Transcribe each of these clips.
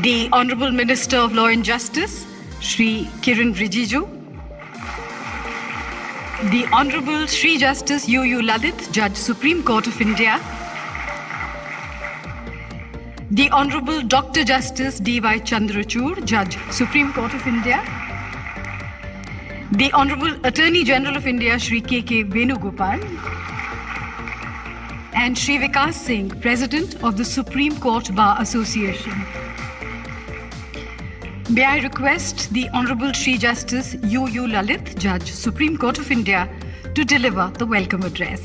The Honourable Minister of Law and Justice, Shri Kiren Rijiju. The Honourable Shri Justice U.U. Lalit, Judge, Supreme Court of India. The Honourable Dr. Justice D.Y. Chandrachud, Judge, Supreme Court of India. The Honourable Attorney General of India, Shri K.K. Venugopal. And Shri Vikas Singh, President of the Supreme Court Bar Association. May I request the Honourable Shri Justice U.U. Lalit, Judge, Supreme Court of India, to deliver the welcome address.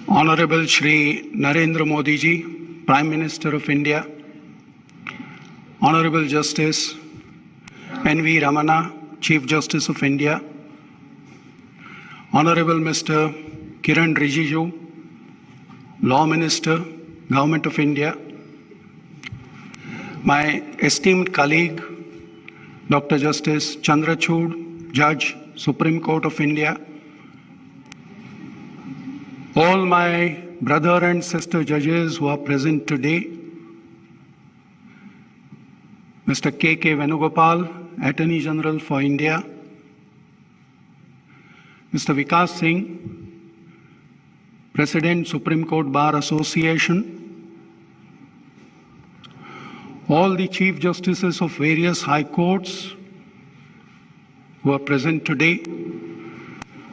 Honorable Shri Narendra Modi Ji, Prime Minister of India, Honorable Justice N.V. Ramana, Chief Justice of India, Honorable Mr. Kiren Rijiju, Law Minister, Government of India, my esteemed colleague, Dr. Justice Chandrachud, Judge, Supreme Court of India, all my brother and sister judges who are present today, Mr. K.K. Venugopal, Attorney General for India, Mr. Vikas Singh, President, Supreme Court Bar Association, all the Chief Justices of various High Courts who are present today,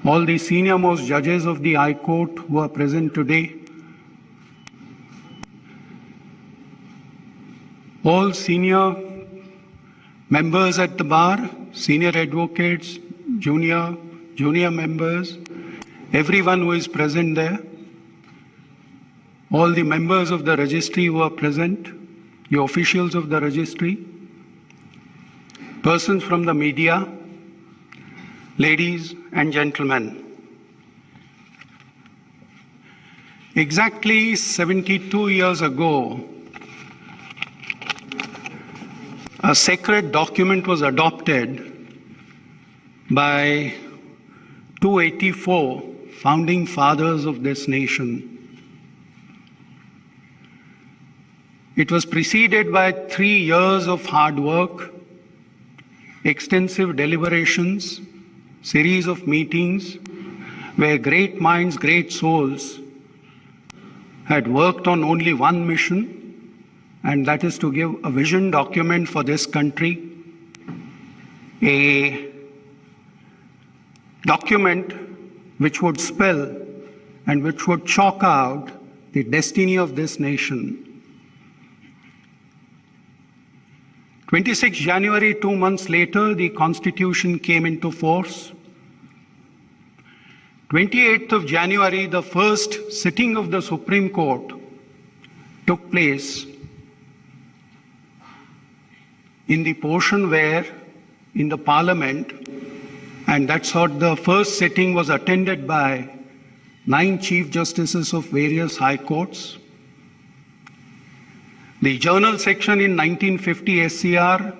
all the senior-most judges of the High Court who are present today, all senior members at the bar, senior advocates, junior members, everyone who is present there, all the members of the registry who are present, the officials of the registry, persons from the media, ladies and gentlemen, exactly 72 years ago, a sacred document was adopted by 284 founding fathers of this nation. It was preceded by 3 years of hard work, extensive deliberations, series of meetings where great minds, great souls had worked on only one mission, and that is to give a vision document for this country, a document which would spell and which would chalk out the destiny of this nation. 26 January, 2 months later, the Constitution came into force. 28th of January, the first sitting of the Supreme Court took place in the portion where, in the Parliament, and that's what the first sitting was attended by 9 Chief Justices of various High Courts. The journal section in 1950 SCR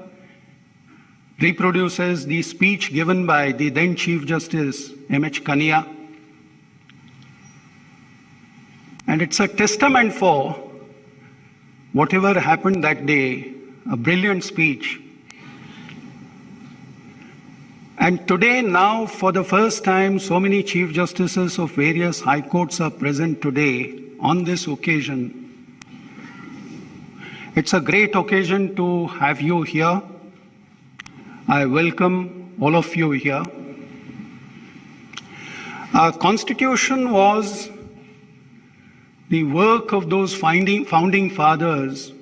reproduces the speech given by the then Chief Justice M.H. Kania. And it's a testament for whatever happened that day, a brilliant speech. And today, now, for the first time, so many Chief Justices of various High Courts are present today on this occasion. It's a great occasion to have you here. I welcome all of you here. Our Constitution was the work of those founding fathers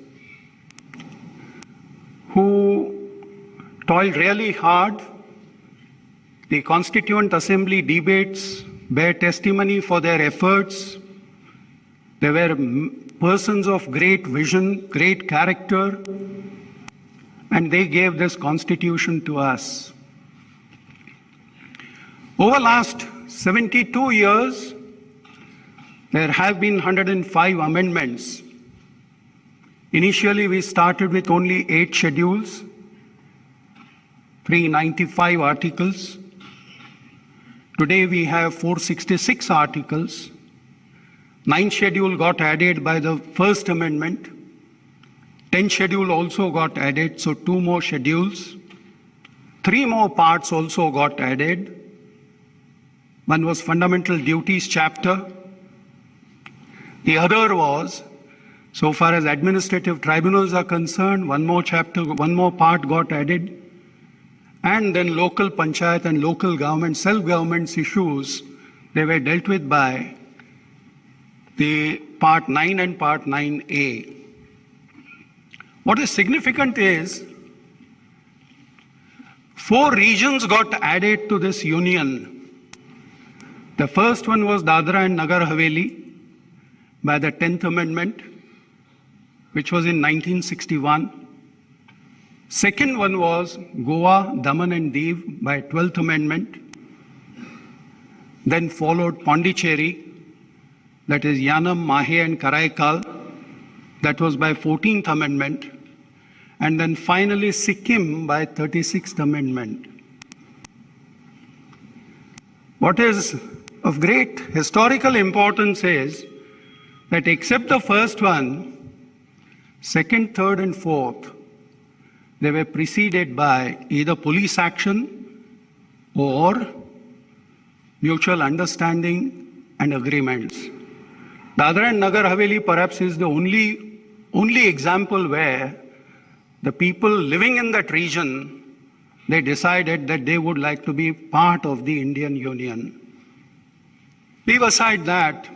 who toiled really hard. The Constituent Assembly debates bear testimony for their efforts. There were persons of great vision, great character, and they gave this constitution to us. Over last 72 years, there have been 105 amendments. Initially, we started with only 8 schedules, 395 articles. Today, we have 466 articles. 9th schedule got added by the first amendment. 10th schedule also got added, so 2 more schedules. 3 more parts also got added. One was Fundamental Duties chapter. The other was, so far as administrative tribunals are concerned, one more part got added. And then local panchayat and local government, self-government issues, they were dealt with by the Part 9 and Part 9A. What is significant is 4 regions got added to this union. The first one was Dadra and Nagar Haveli by the 10th Amendment, which was in 1961. Second one was Goa, Daman and Diu by 12th Amendment. Then followed Pondicherry, that is Yanam, Mahe and Karaikal, that was by 14th Amendment. And then finally Sikkim by 36th Amendment. What is of great historical importance is that except the first one, second, third and fourth, they were preceded by either police action or mutual understanding and agreements. Dadra and Nagar Haveli perhaps is the only example where the people living in that region, they decided that they would like to be part of the Indian Union. Leave aside that,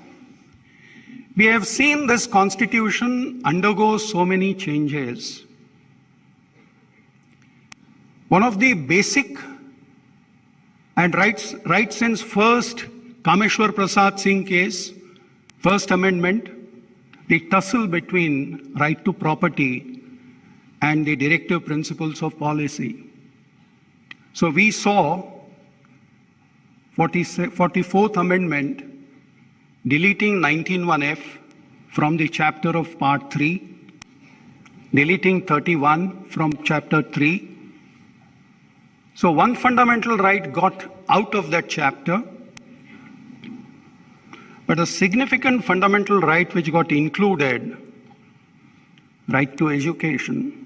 we have seen this constitution undergo so many changes. One of the basic and right since first Kameshwar Prasad Singh case, First Amendment, the tussle between right to property and the directive principles of policy. So we saw 44th Amendment deleting 19(1)(f) from the chapter of Part 3, deleting 31 from Chapter 3. So one fundamental right got out of that chapter, but a significant fundamental right which got included, right to education.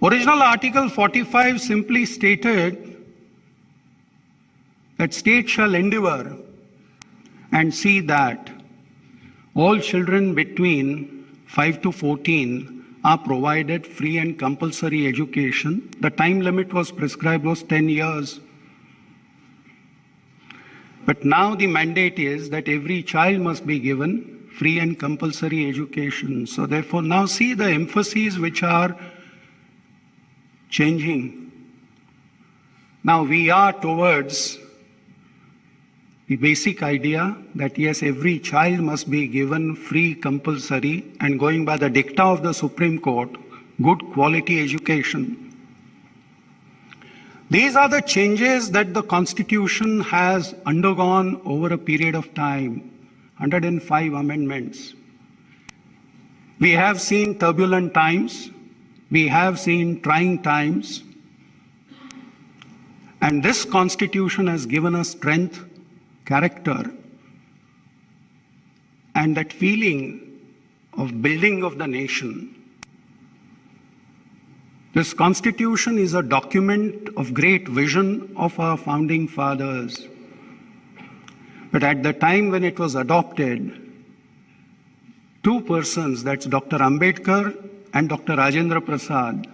Original Article 45 simply stated that state shall endeavor and see that all children between 5 to 14 are provided free and compulsory education. The time limit was prescribed was 10 years. But now the mandate is that every child must be given free and compulsory education. So therefore now see the emphases which are changing. Now we are towards the basic idea that yes, every child must be given free, compulsory, and going by the dicta of the Supreme Court, good quality education. These are the changes that the Constitution has undergone over a period of time, 105 amendments. We have seen turbulent times, we have seen trying times, and this Constitution has given us strength, character, and that feeling of building of the nation. This Constitution is a document of great vision of our founding fathers. But at the time when it was adopted, 2 persons, that's Dr. Ambedkar and Dr. Rajendra Prasad,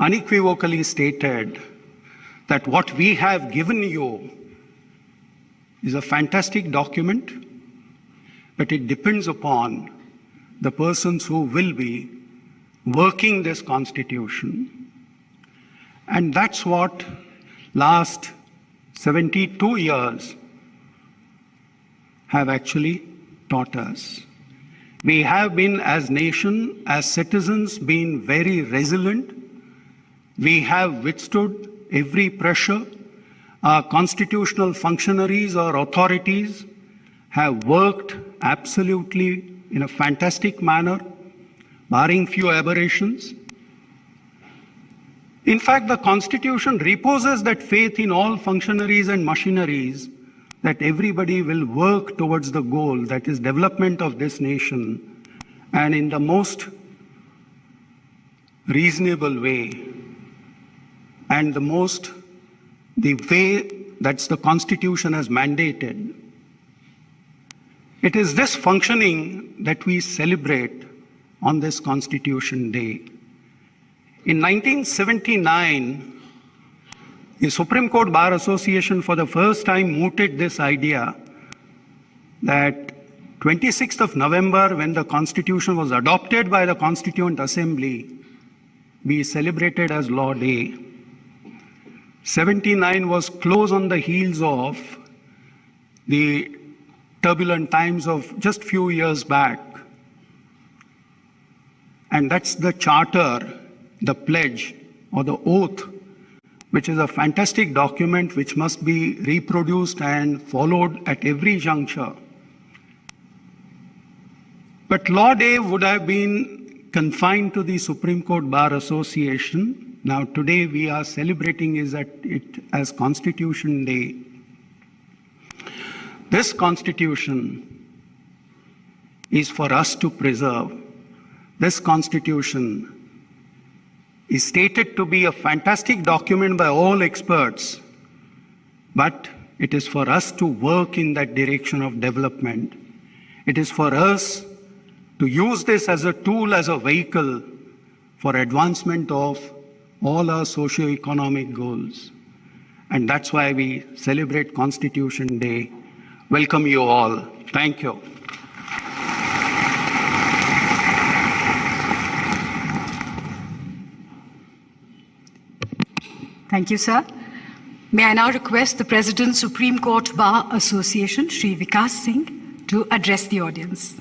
unequivocally stated that what we have given you is a fantastic document, but it depends upon the persons who will be working this Constitution. And that's what last 72 years have actually taught us. We have been, as nation, as citizens, been very resilient. We have withstood every pressure. Our constitutional functionaries or authorities have worked absolutely in a fantastic manner, barring few aberrations. In fact, the Constitution reposes that faith in all functionaries and machineries that everybody will work towards the goal, that is development of this nation, and in the most reasonable way, and the way that's the Constitution has mandated. It is this functioning that we celebrate on this Constitution Day. In 1979, the Supreme Court Bar Association for the first time mooted this idea that 26th of November, when the Constitution was adopted by the Constituent Assembly, be celebrated as Law Day. 79 was close on the heels of the turbulent times of just few years back. And that's the charter, the pledge or the oath, which is a fantastic document which must be reproduced and followed at every juncture. But Law Day would have been confined to the Supreme Court Bar Association. Now today we are celebrating it as Constitution Day. This Constitution is for us to preserve. This Constitution is stated to be a fantastic document by all experts, but it is for us to work in that direction of development. It is for us to use this as a tool, as a vehicle for advancement of all our socio-economic goals. And that's why we celebrate Constitution Day. Welcome you all. Thank you. Thank you, sir. May I now request the President, Supreme Court Bar Association, Shri Vikas Singh, to address the audience.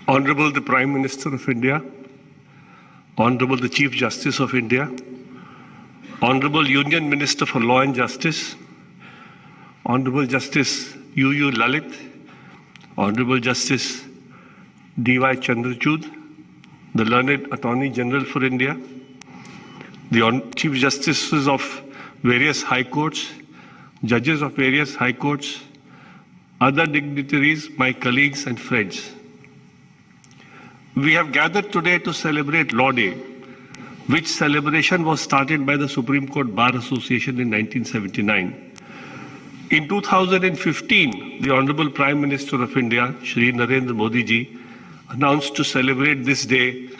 Honorable the Prime Minister of India, Honorable the Chief Justice of India, Honorable Union Minister for Law and Justice, Honorable Justice U.U. Lalit, Honorable Justice D.Y. Chandrachud, the Learned Attorney General for India, the Chief Justices of various High Courts, Judges of various High Courts, other dignitaries, my colleagues and friends. We have gathered today to celebrate Law Day, which celebration was started by the Supreme Court Bar Association in 1979. In 2015, the Honorable Prime Minister of India, Shri Narendra Modi ji, announced to celebrate this day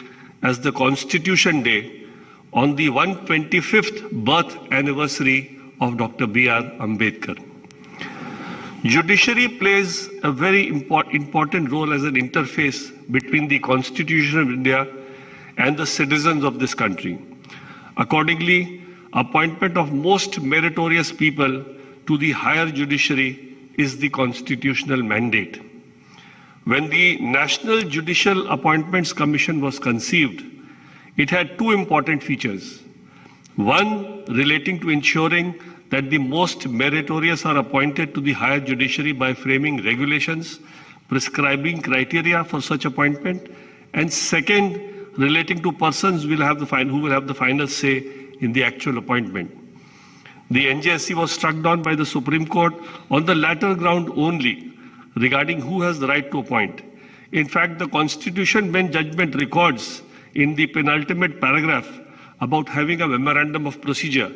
as the Constitution Day on the 125th birth anniversary of Dr. B.R. Ambedkar. Judiciary plays a very important role as an interface between the Constitution of India and the citizens of this country. Accordingly, appointment of most meritorious people to the higher judiciary is the constitutional mandate. When the National Judicial Appointments Commission was conceived, it had two important features. One, relating to ensuring that the most meritorious are appointed to the higher judiciary by framing regulations, prescribing criteria for such appointment, and second, relating to persons who will have the final say in the actual appointment. The NJSC was struck down by the Supreme Court on the latter ground only, regarding who has the right to appoint. In fact, the Constitution bench judgment records in the penultimate paragraph about having a memorandum of procedure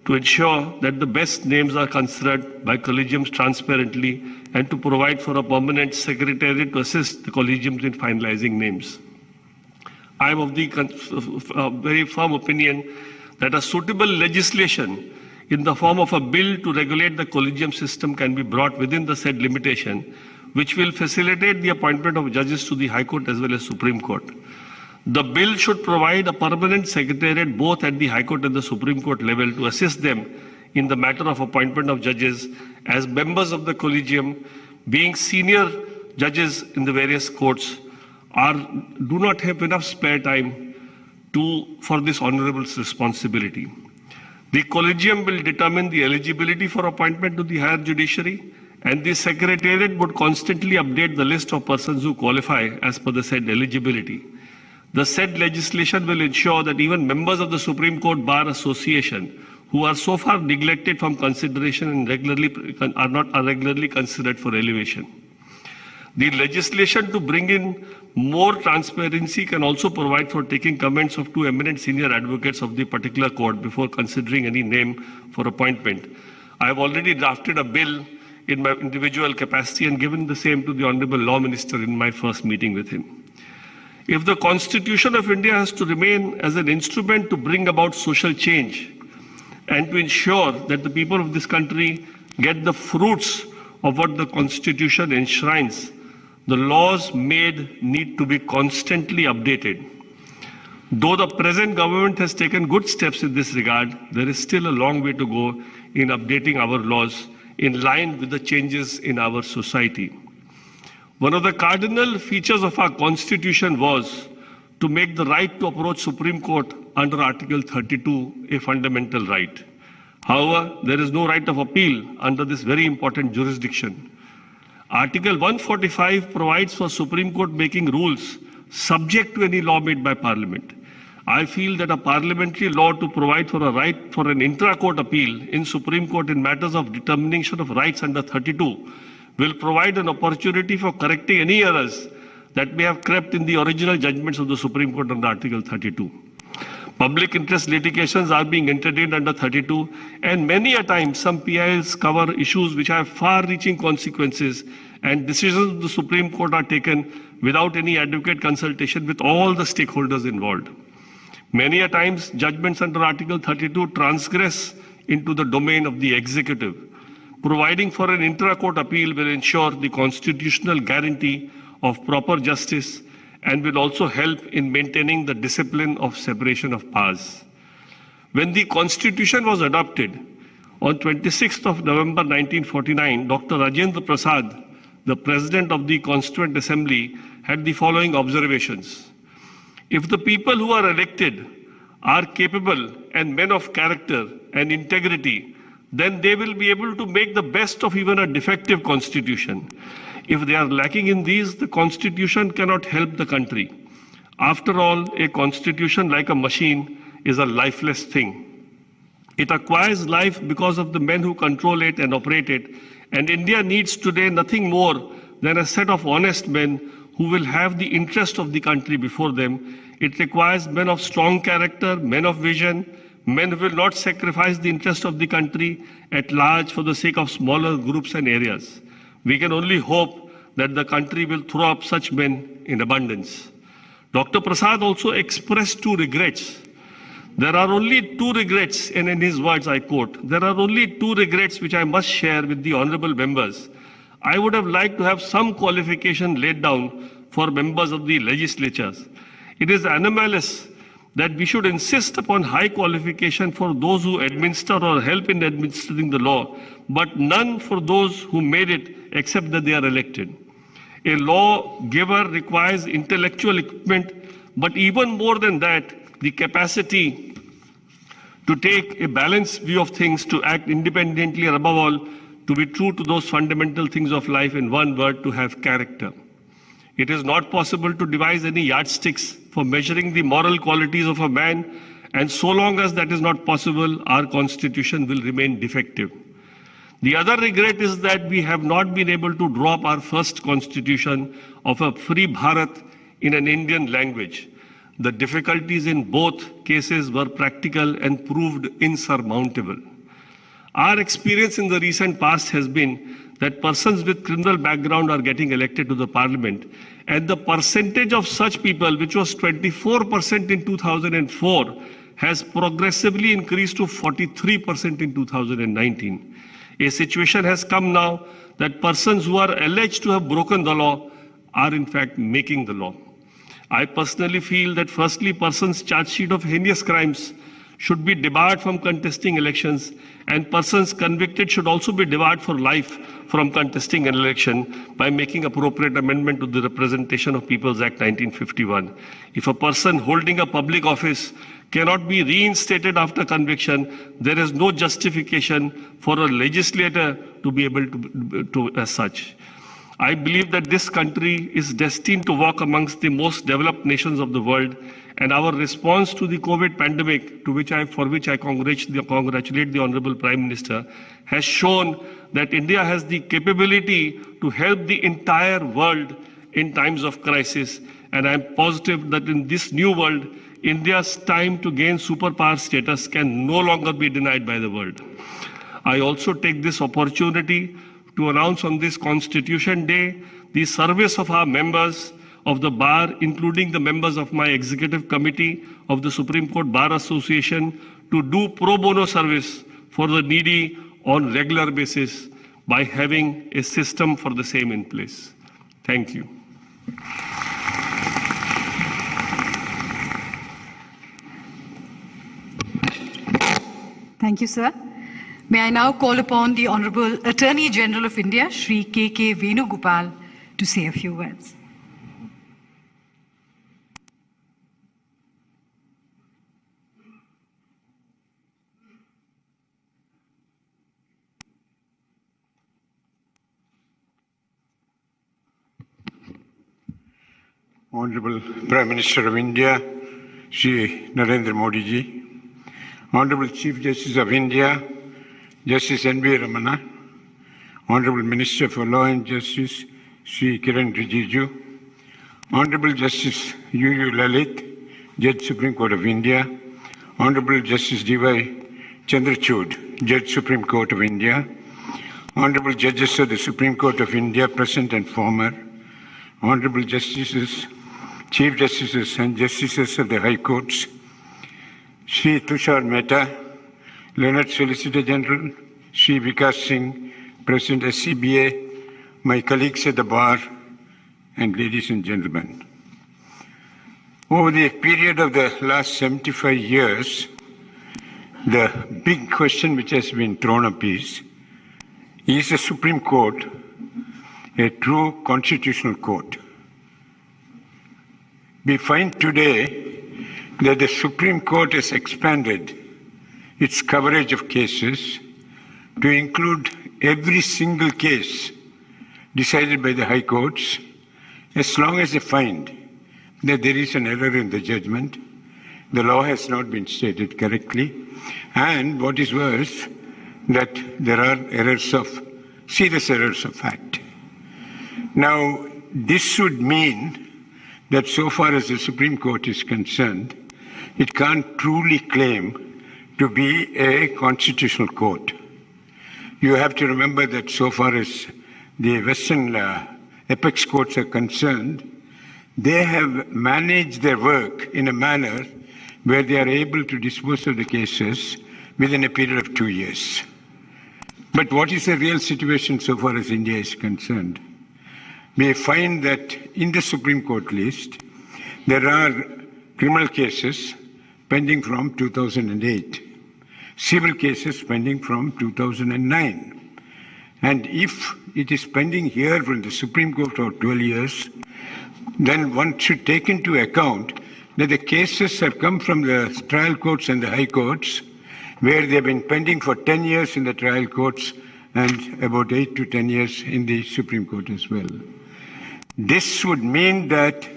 to ensure that the best names are considered by collegiums transparently and to provide for a permanent secretariat to assist the collegiums in finalizing names. I am of the very firm opinion that a suitable legislation in the form of a bill to regulate the collegium system can be brought within the said limitation, which will facilitate the appointment of judges to the High Court as well as Supreme Court. The bill should provide a permanent secretariat both at the High Court and the Supreme Court level to assist them in the matter of appointment of judges as members of the collegium, being senior judges in the various courts, do not have enough spare time for this honorable responsibility. The collegium will determine the eligibility for appointment to the higher judiciary, and the secretariat would constantly update the list of persons who qualify as per the said eligibility. The said legislation will ensure that even members of the Supreme Court Bar Association who are so far neglected from consideration and are regularly considered for elevation. The legislation to bring in more transparency can also provide for taking comments of two eminent senior advocates of the particular court before considering any name for appointment. I have already drafted a bill in my individual capacity and given the same to the Honorable Law Minister in my first meeting with him. If the Constitution of India has to remain as an instrument to bring about social change and to ensure that the people of this country get the fruits of what the Constitution enshrines, the laws made need to be constantly updated. Though the present government has taken good steps in this regard, there is still a long way to go in updating our laws in line with the changes in our society. One of the cardinal features of our Constitution was to make the right to approach Supreme Court under Article 32 a fundamental right. However, there is no right of appeal under this very important jurisdiction. Article 145 provides for Supreme Court making rules subject to any law made by Parliament. I feel that a parliamentary law to provide for a right for an intra-court appeal in Supreme Court in matters of determination of rights under 32 will provide an opportunity for correcting any errors that may have crept in the original judgments of the Supreme Court under Article 32. Public interest litigations are being entertained under 32, and many a time some PILs cover issues which have far-reaching consequences, and decisions of the Supreme Court are taken without any adequate consultation with all the stakeholders involved. Many a times judgments under Article 32 transgress into the domain of the executive. Providing for an intra-court appeal will ensure the constitutional guarantee of proper justice and will also help in maintaining the discipline of separation of powers. When the Constitution was adopted on 26th of November 1949, Dr. Rajendra Prasad, the President of the Constituent Assembly, had the following observations. If the people who are elected are capable and men of character and integrity, then they will be able to make the best of even a defective constitution. If they are lacking in these, the constitution cannot help the country. After all, a constitution, like a machine, is a lifeless thing. It acquires life because of the men who control it and operate it, and India needs today nothing more than a set of honest men who will have the interest of the country before them. It requires men of strong character, men of vision, men who will not sacrifice the interest of the country at large for the sake of smaller groups and areas. We can only hope that the country will throw up such men in abundance. Dr. Prasad also expressed two regrets. There are only two regrets, and in his words I quote, "There are only two regrets which I must share with the honorable members. I would have liked to have some qualification laid down for members of the legislatures. It is anomalous that we should insist upon high qualification for those who administer or help in administering the law, but none for those who made it except that they are elected. A lawgiver requires intellectual equipment, but even more than that, the capacity to take a balanced view of things, to act independently, and above all, to be true to those fundamental things of life, in one word, to have character. It is not possible to devise any yardsticks for measuring the moral qualities of a man, and so long as that is not possible, our constitution will remain defective. The other regret is that we have not been able to draw up our first constitution of a free Bharat in an Indian language. The difficulties in both cases were practical and proved insurmountable. Our experience in the recent past has been that persons with criminal background are getting elected to the parliament, and the percentage of such people, which was 24% in 2004, has progressively increased to 43% in 2019. A situation has come now that persons who are alleged to have broken the law are in fact making the law. I personally feel that firstly, persons charge sheet of heinous crimes should be debarred from contesting elections, and persons convicted should also be debarred for life from contesting an election by making appropriate amendment to the Representation of People's Act 1951. If a person holding a public office cannot be reinstated after conviction, there is no justification for a legislator to be able to as such. I believe that this country is destined to walk amongst the most developed nations of the world, and our response to the COVID pandemic, for which I congratulate the Honorable Prime Minister, has shown that India has the capability to help the entire world in times of crisis. And I am positive that in this new world, India's time to gain superpower status can no longer be denied by the world. I also take this opportunity to announce on this Constitution Day the service of our members of the bar, including the members of my executive committee of the Supreme Court Bar Association, to do pro bono service for the needy on regular basis by having a system for the same in place. Thank you. Thank you, sir. May I now call upon the Honorable Attorney General of India, Shri K.K. Venugopal, to say a few words. Honorable Prime Minister of India, Shri Narendra Modi ji, Honorable Chief Justice of India, Justice N.V. Ramana, Honorable Minister for Law and Justice, Shri Kiran Rijiju, Honorable Justice U.U. Lalit, Judge Supreme Court of India, Honorable Justice D.Y. Chandrachud, Judge Supreme Court of India, Honorable Judges of the Supreme Court of India, present and former, Honorable Justices, Chief Justices and Justices of the High Courts, Shri Tushar Mehta, Learned Solicitor General, Shri Vikas Singh, President SCBA, my colleagues at the bar, and ladies and gentlemen. Over the period of the last 75 years, the big question which has been thrown up is the Supreme Court a true constitutional court? We find today that the Supreme Court has expanded its coverage of cases to include every single case decided by the high courts, as long as they find that there is an error in the judgment, the law has not been stated correctly, and what is worse, that there are serious errors of fact. Now, this should mean that so far as the Supreme Court is concerned, it can't truly claim to be a constitutional court. You have to remember that so far as the Western apex courts are concerned, they have managed their work in a manner where they are able to dispose of the cases within a period of 2 years. But what is the real situation so far as India is concerned? We find that in the Supreme Court list, there are criminal cases pending from 2008, civil cases pending from 2009. And if it is pending here from the Supreme Court for 12 years, then one should take into account that the cases have come from the trial courts and the high courts, where they have been pending for 10 years in the trial courts and about 8 to 10 years in the Supreme Court as well. This would mean that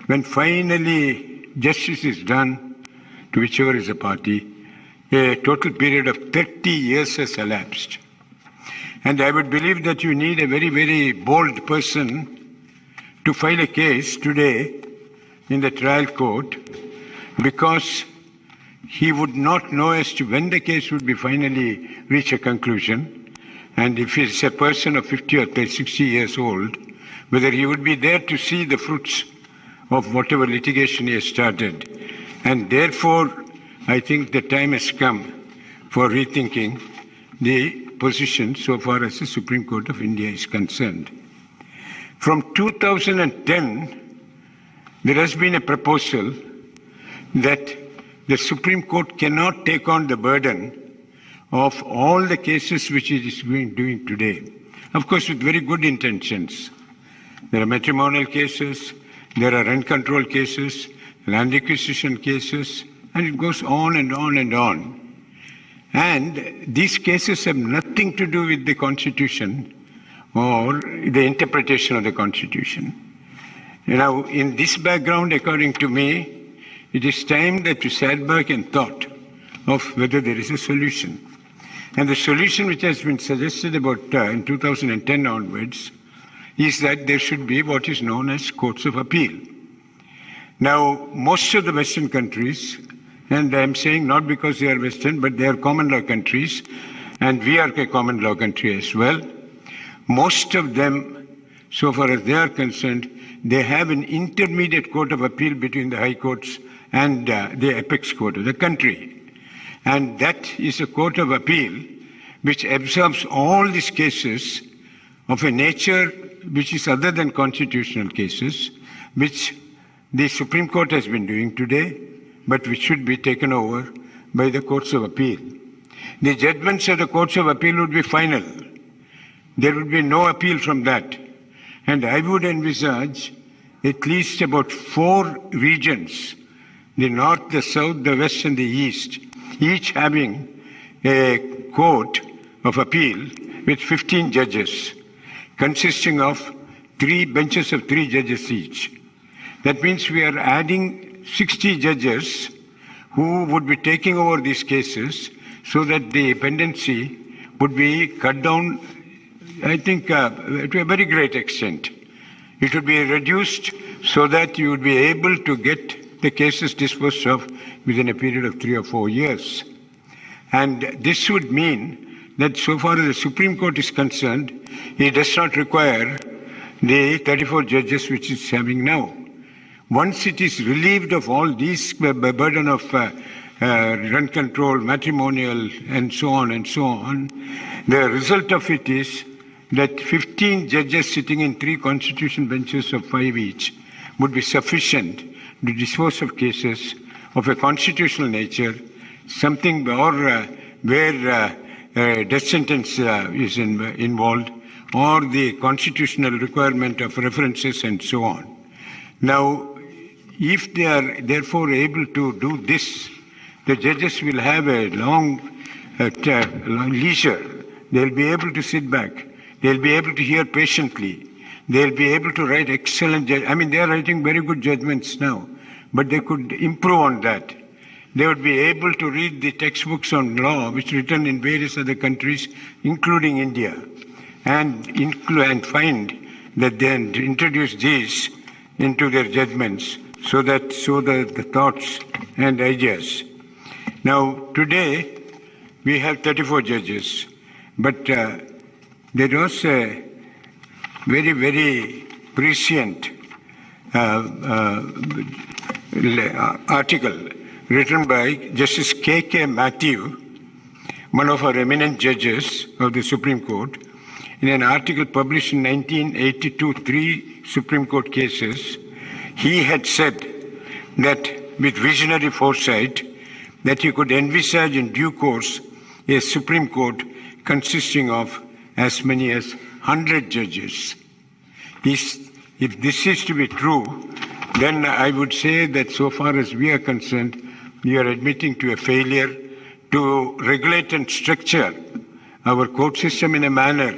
when finally justice is done to whichever is the party, a total period of 30 years has elapsed. And I would believe that you need a very, very bold person to file a case today in the trial court, because he would not know as to when the case would be finally reach a conclusion. And if it's a person of 50 or 60 years old, whether he would be there to see the fruits of whatever litigation he has started. And therefore, I think the time has come for rethinking the position so far as the Supreme Court of India is concerned. From 2010, there has been a proposal that the Supreme Court cannot take on the burden of all the cases which it is doing today. Of course, with very good intentions. There are matrimonial cases, there are rent control cases, land acquisition cases, and it goes on and on and on. And these cases have nothing to do with the Constitution or the interpretation of the Constitution. Now, in this background, according to me, it is time that we sat back and thought of whether there is a solution. And the solution which has been suggested about in 2010 onwards is that there should be what is known as courts of appeal. Now, most of the Western countries, and I'm saying not because they are Western, but they are common law countries, and we are a common law country as well, most of them, so far as they are concerned, they have an intermediate court of appeal between the high courts and the apex court of the country. And that is a court of appeal which absorbs all these cases of a nature which is other than constitutional cases, which the Supreme Court has been doing today, but which should be taken over by the courts of appeal. The judgments of the courts of appeal would be final. There would be no appeal from that. And I would envisage at least about 4 regions, the north, the south, the west, and the east, each having a court of appeal with 15 judges, consisting of 3 benches of 3 judges each. That means we are adding 60 judges who would be taking over these cases so that the pendency would be cut down, I think, to a very great extent. It would be reduced so that you would be able to get the cases disposed of within a period of 3 or 4 years. And this would mean that so far as the Supreme Court is concerned, it does not require the 34 judges which it's having now. Once it is relieved of all these burden of rent control, matrimonial, and so on, the result of it is that 15 judges sitting in 3 constitution benches of 5 each would be sufficient to dispose of cases of a constitutional nature, something where death sentence is involved, or the constitutional requirement of references and so on. Now, if they are therefore able to do this, the judges will have a long leisure. They'll be able to sit back. They'll be able to hear patiently. They'll be able to write excellent judgments. They are writing very good judgments now, but they could improve on that. They would be able to read the textbooks on law, which are written in various other countries, including India, and find that they introduce these into their judgments so that the thoughts and ideas. Now, today, we have 34 judges, but there was a very, very prescient article written by Justice K.K. Matthew, one of our eminent judges of the Supreme Court, in an article published in 1982, 3 Supreme Court cases. He had said that with visionary foresight, that he could envisage in due course a Supreme Court consisting of as many as 100 judges. If this is to be true, then I would say that so far as we are concerned, we are admitting to a failure to regulate and structure our court system in a manner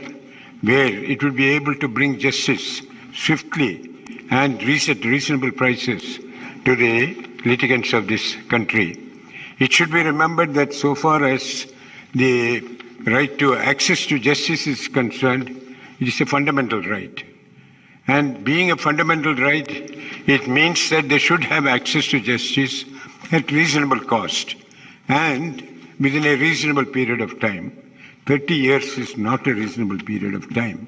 where it will be able to bring justice swiftly and at reasonable prices to the litigants of this country. It should be remembered that so far as the right to access to justice is concerned, it is a fundamental right. And being a fundamental right, it means that they should have access to justice at reasonable cost and within a reasonable period of time. 30 years is not a reasonable period of time.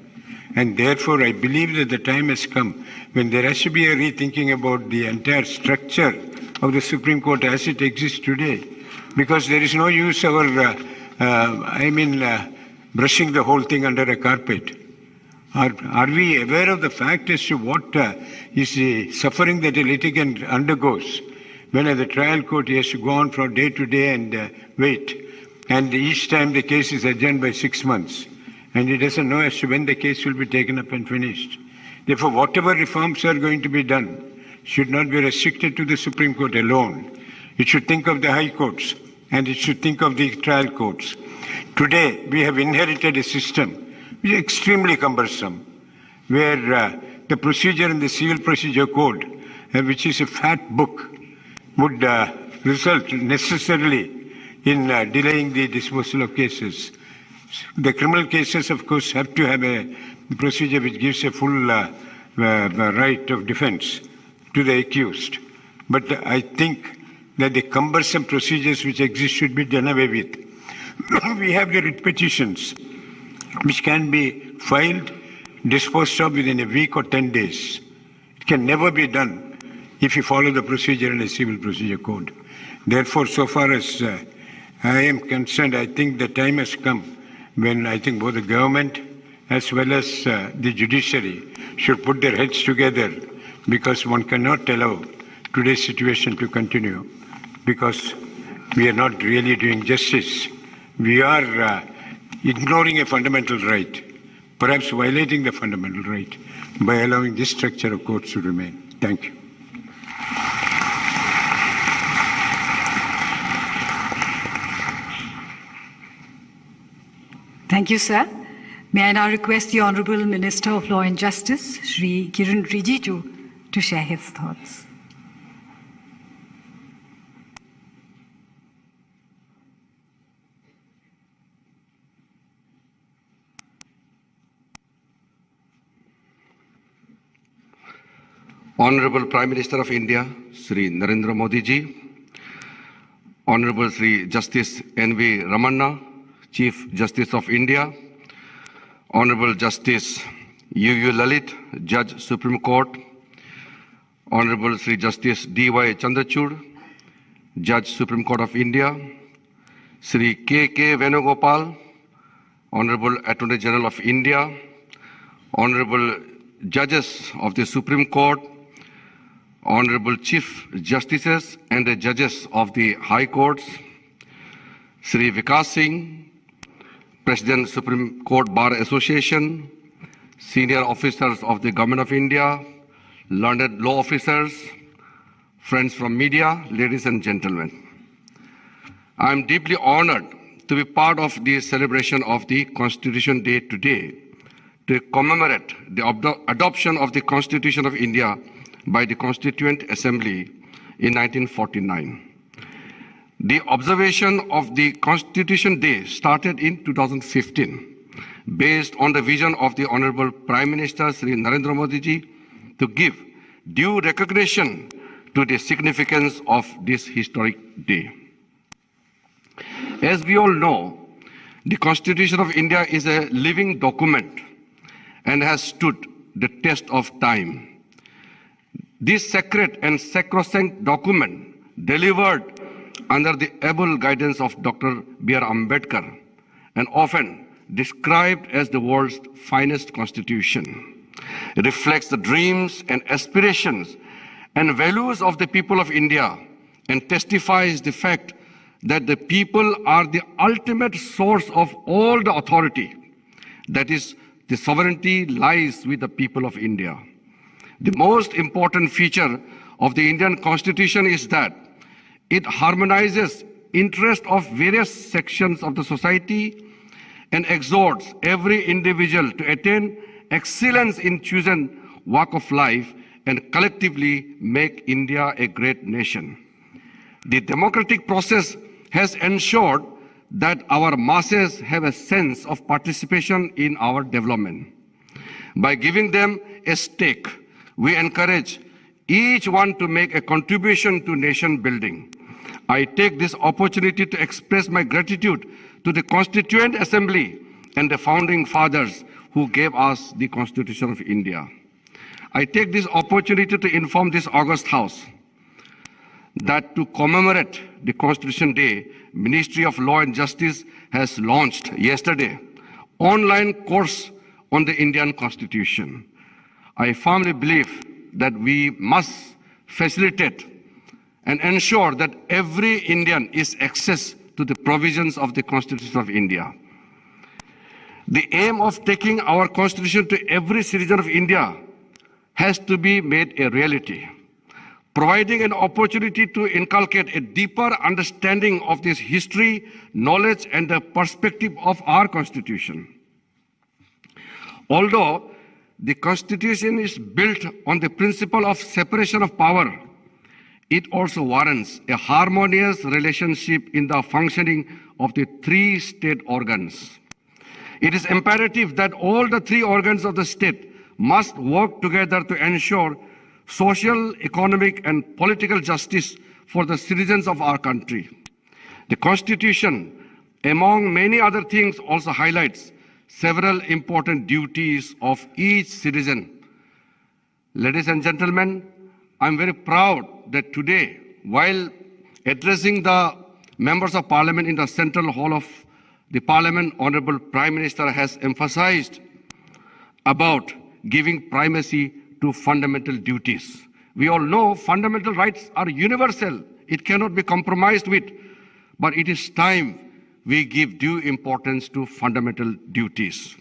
And therefore, I believe that the time has come when there has to be a rethinking about the entire structure of the Supreme Court as it exists today. Because there is no use brushing the whole thing under a carpet. Are we aware of the fact as to what is the suffering that a litigant undergoes when at the trial court he has to go on from day to day and wait, and each time the case is adjourned by 6 months, and he doesn't know as to when the case will be taken up and finished. Therefore, whatever reforms are going to be done should not be restricted to the Supreme Court alone. It should think of the high courts, and it should think of the trial courts. Today, we have inherited a system which is extremely cumbersome, where the procedure in the Civil Procedure Code, which is a fat book, would result necessarily in delaying the disposal of cases. The criminal cases, of course, have to have a procedure which gives a full right of defense to the accused. But I think that the cumbersome procedures which exist should be done away with. We have the writ petitions, which can be filed, disposed of within a week or 10 days. It can never be done if you follow the procedure in a Civil Procedure Code. Therefore, so far as I am concerned, I think the time has come when I think both the government as well as the judiciary should put their heads together, because one cannot allow today's situation to continue, because we are not really doing justice. We are ignoring a fundamental right, perhaps violating the fundamental right by allowing this structure of courts to remain. Thank you. Thank you, sir. May I now request the Honourable Minister of Law and Justice, Shri Kiren Rijiju, to share his thoughts. Honorable Prime Minister of India, Shri Narendra Modi ji, Honorable Shri Justice N.V. Ramanna, Chief Justice of India, Honorable Justice U.U. Lalit, Judge Supreme Court, Honorable Shri Justice D.Y. Chandrachud, Judge Supreme Court of India, Shri K.K. Venugopal, Honorable Attorney General of India, Honorable Judges of the Supreme Court, Honorable Chief Justices and the Judges of the High Courts, Shri Vikas Singh, President Supreme Court Bar Association, senior officers of the Government of India, learned law officers, friends from media, ladies and gentlemen. I am deeply honored to be part of the celebration of the Constitution Day today to commemorate the adoption of the Constitution of India by the Constituent Assembly in 1949. The observation of the Constitution Day started in 2015, based on the vision of the Honorable Prime Minister Shri Narendra Modi ji to give due recognition to the significance of this historic day. As we all know, the Constitution of India is a living document and has stood the test of time. This sacred and sacrosanct document, delivered under the able guidance of Dr. B.R. Ambedkar, and often described as the world's finest constitution, reflects the dreams and aspirations and values of the people of India, and testifies the fact that the people are the ultimate source of all the authority. That is, the sovereignty lies with the people of India. The most important feature of the Indian Constitution is that it harmonizes interests of various sections of the society and exhorts every individual to attain excellence in chosen walk of life and collectively make India a great nation. The democratic process has ensured that our masses have a sense of participation in our development. By giving them a stake, we encourage each one to make a contribution to nation building. I take this opportunity to express my gratitude to the Constituent Assembly and the founding fathers who gave us the Constitution of India. I take this opportunity to inform this August House that to commemorate the Constitution Day, Ministry of Law and Justice has launched yesterday online course on the Indian Constitution. I firmly believe that we must facilitate and ensure that every Indian is access to the provisions of the Constitution of India. The aim of taking our Constitution to every citizen of India has to be made a reality, providing an opportunity to inculcate a deeper understanding of this history, knowledge, and the perspective of our Constitution. Although the Constitution is built on the principle of separation of power, it also warrants a harmonious relationship in the functioning of the three state organs. It is imperative that all the three organs of the state must work together to ensure social, economic, and political justice for the citizens of our country. The Constitution, among many other things, also highlights several important duties of each citizen. Ladies and gentlemen, I'm very proud that today, while addressing the members of Parliament in the Central Hall of the Parliament, Honorable Prime Minister has emphasized about giving primacy to fundamental duties. We all know fundamental rights are universal. It cannot be compromised with, but it is time we give due importance to fundamental duties.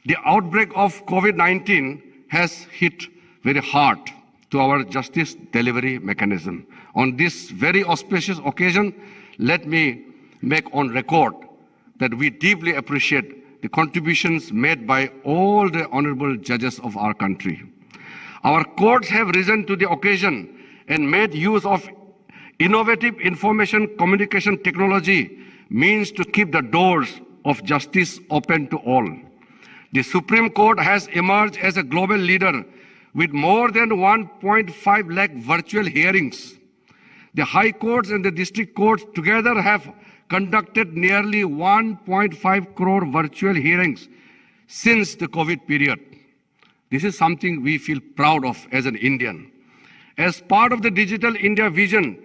The outbreak of COVID-19 has hit very hard to our justice delivery mechanism. On this very auspicious occasion, let me make on record that we deeply appreciate the contributions made by all the honorable judges of our country. Our courts have risen to the occasion and made use of innovative information communication technology means to keep the doors of justice open to all. The Supreme Court has emerged as a global leader with more than 1.5 lakh virtual hearings. The high courts and the district courts together have conducted nearly 1.5 crore virtual hearings since the COVID period. This is something we feel proud of as an Indian. As part of the Digital India vision,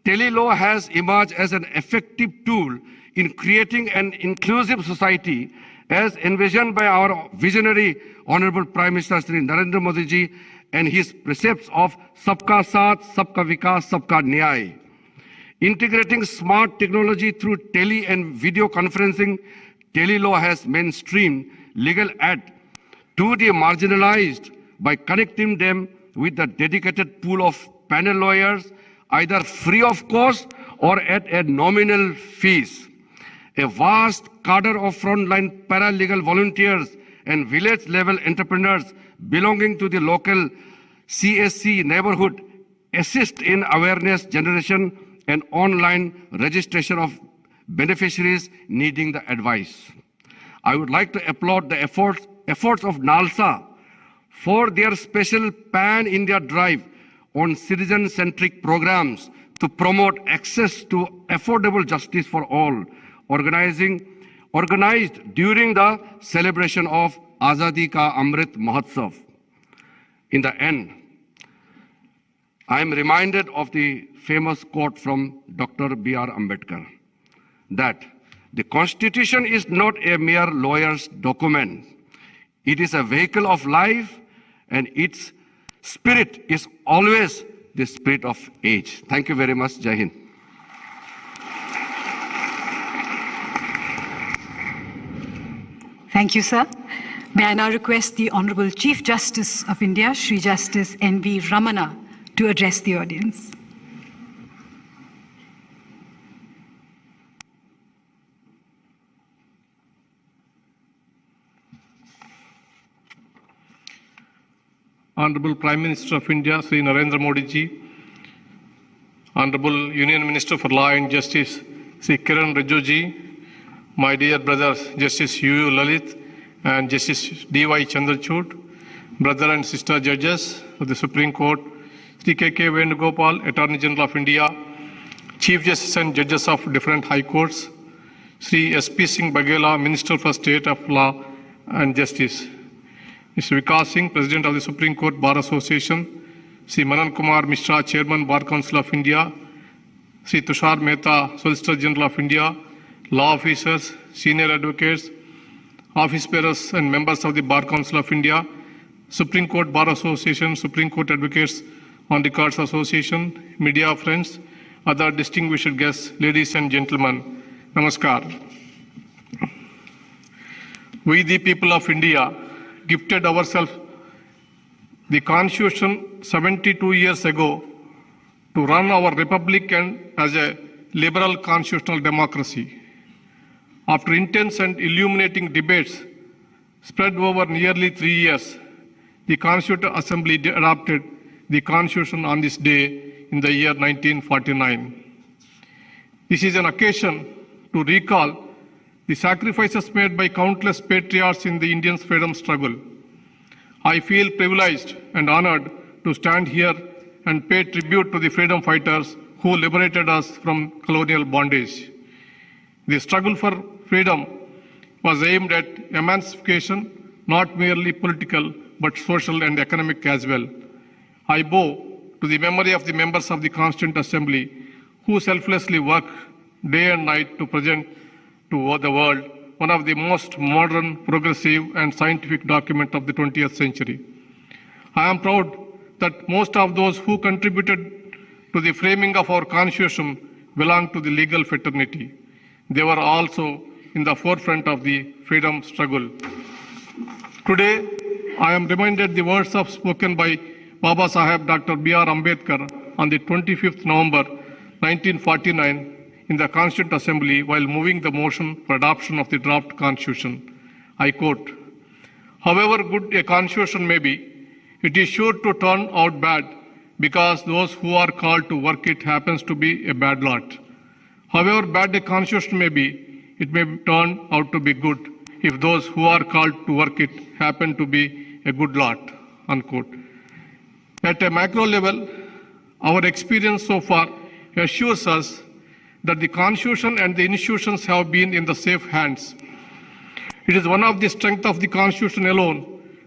Telelaw has emerged as an effective tool in creating an inclusive society as envisioned by our visionary Honorable Prime Minister Shri Narendra Modi ji and his precepts of Sabka Saath, Sabka Vikas, Sabka Nyay. Integrating smart technology through tele and video conferencing, Telelaw has mainstreamed legal aid to the marginalized by connecting them with the dedicated pool of panel lawyers, either free of cost or at a nominal fees. A vast cadre of frontline paralegal volunteers and village-level entrepreneurs belonging to the local CSC neighborhood assist in awareness generation and online registration of beneficiaries needing the advice. I would like to applaud the efforts of NALSA for their special pan-India drive on citizen-centric programs to promote access to affordable justice for all, organized during the celebration of Azadi Ka Amrit Mahotsav. In the end, I am reminded of the famous quote from Dr. B.R. Ambedkar, that the Constitution is not a mere lawyer's document. It is a vehicle of life, and its spirit is always the spirit of age. Thank you very much. Jai Hind. Thank you, sir. May I now request the Honorable Chief Justice of India, Shri Justice N.V. Ramana, to address the audience. Honorable Prime Minister of India, Sri Narendra Modi ji, Honorable Union Minister for Law and Justice, Sri Kiran Rijiju ji, my dear brothers, Justice U.U. Lalit and Justice D.Y. Chandrachud, brother and sister judges of the Supreme Court, Sri K.K. Venugopal, Attorney General of India, Chief Justice and judges of different high courts, Sri S.P. Singh Baghela, Minister for State of Law and Justice, Mr. Vikas Singh, President of the Supreme Court Bar Association, Sri Manan Kumar Mishra, Chairman Bar Council of India, Sri Tushar Mehta, Solicitor General of India, law officers, senior advocates, office bearers and members of the Bar Council of India, Supreme Court Bar Association, Supreme Court Advocates on Records Association, media friends, other distinguished guests, ladies and gentlemen, Namaskar. We, the people of India, gifted ourselves the Constitution 72 years ago to run our republic and as a liberal constitutional democracy. After intense and illuminating debates spread over nearly 3 years, the Constituent Assembly adopted the Constitution on this day in the year 1949. This is an occasion to recall the sacrifices made by countless patriots in the Indian freedom struggle. I feel privileged and honored to stand here and pay tribute to the freedom fighters who liberated us from colonial bondage. The struggle for freedom was aimed at emancipation, not merely political, but social and economic as well. I bow to the memory of the members of the Constituent Assembly who selflessly work day and night to present to the world one of the most modern, progressive, and scientific document of the 20th century. I am proud that most of those who contributed to the framing of our Constitution belong to the legal fraternity. They were also in the forefront of the freedom struggle. Today, I am reminded the words of spoken by Baba Saheb Dr. B.R. Ambedkar on the 25th November 1949 in the Constituent Assembly while moving the motion for adoption of the draft Constitution. I quote, "However good a Constitution may be, it is sure to turn out bad because those who are called to work it happens to be a bad lot. However bad a Constitution may be, it may turn out to be good if those who are called to work it happen to be a good lot." Unquote. At a macro level, our experience so far assures us that the Constitution and the institutions have been in the safe hands. It is one of the strengths of the Constitution alone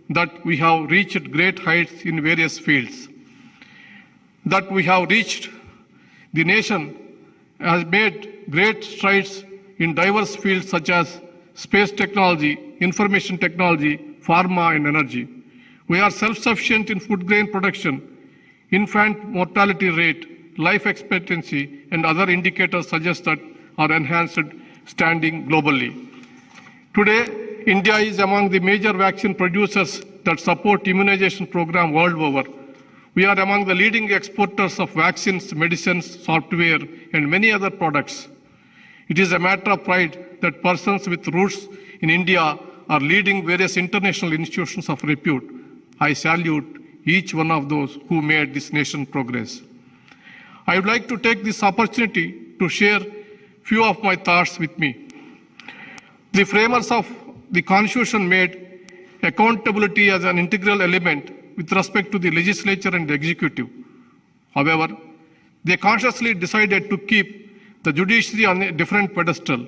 that we have reached great heights in various fields. That we have reached, the nation has made great strides in diverse fields such as space technology, information technology, pharma, and energy. We are self-sufficient in food grain production, infant mortality rate, life expectancy, and other indicators suggest that our enhanced standing globally. Today, India is among the major vaccine producers that support immunization program world over. We are among the leading exporters of vaccines, medicines, software, and many other products. It is a matter of pride that persons with roots in India are leading various international institutions of repute. I salute each one of those who made this nation progress. I would like to take this opportunity to share few of my thoughts with me. The framers of the Constitution made accountability as an integral element with respect to the legislature and the executive. However, they consciously decided to keep the judiciary on a different pedestal.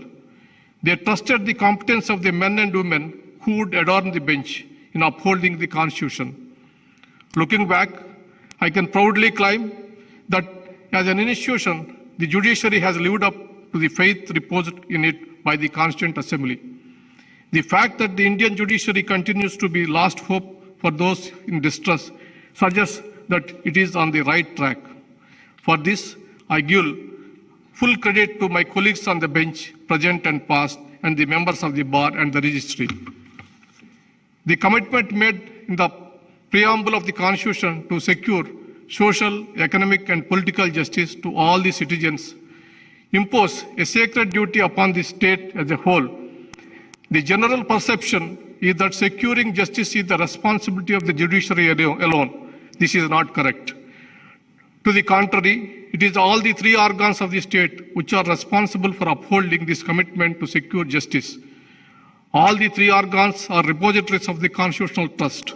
They trusted the competence of the men and women who would adorn the bench in upholding the Constitution. Looking back, I can proudly claim that as an institution, the judiciary has lived up to the faith reposed in it by the Constituent Assembly. The fact that the Indian judiciary continues to be last hope for those in distress suggests that it is on the right track. For this, I give full credit to my colleagues on the bench, present and past, and the members of the bar and the registry. The commitment made in the preamble of the Constitution to secure social, economic, and political justice to all the citizens impose a sacred duty upon the state as a whole. The general perception is that securing justice is the responsibility of the judiciary alone. This is not correct. To the contrary, it is all the three organs of the state which are responsible for upholding this commitment to secure justice. All the three organs are repositories of the constitutional trust,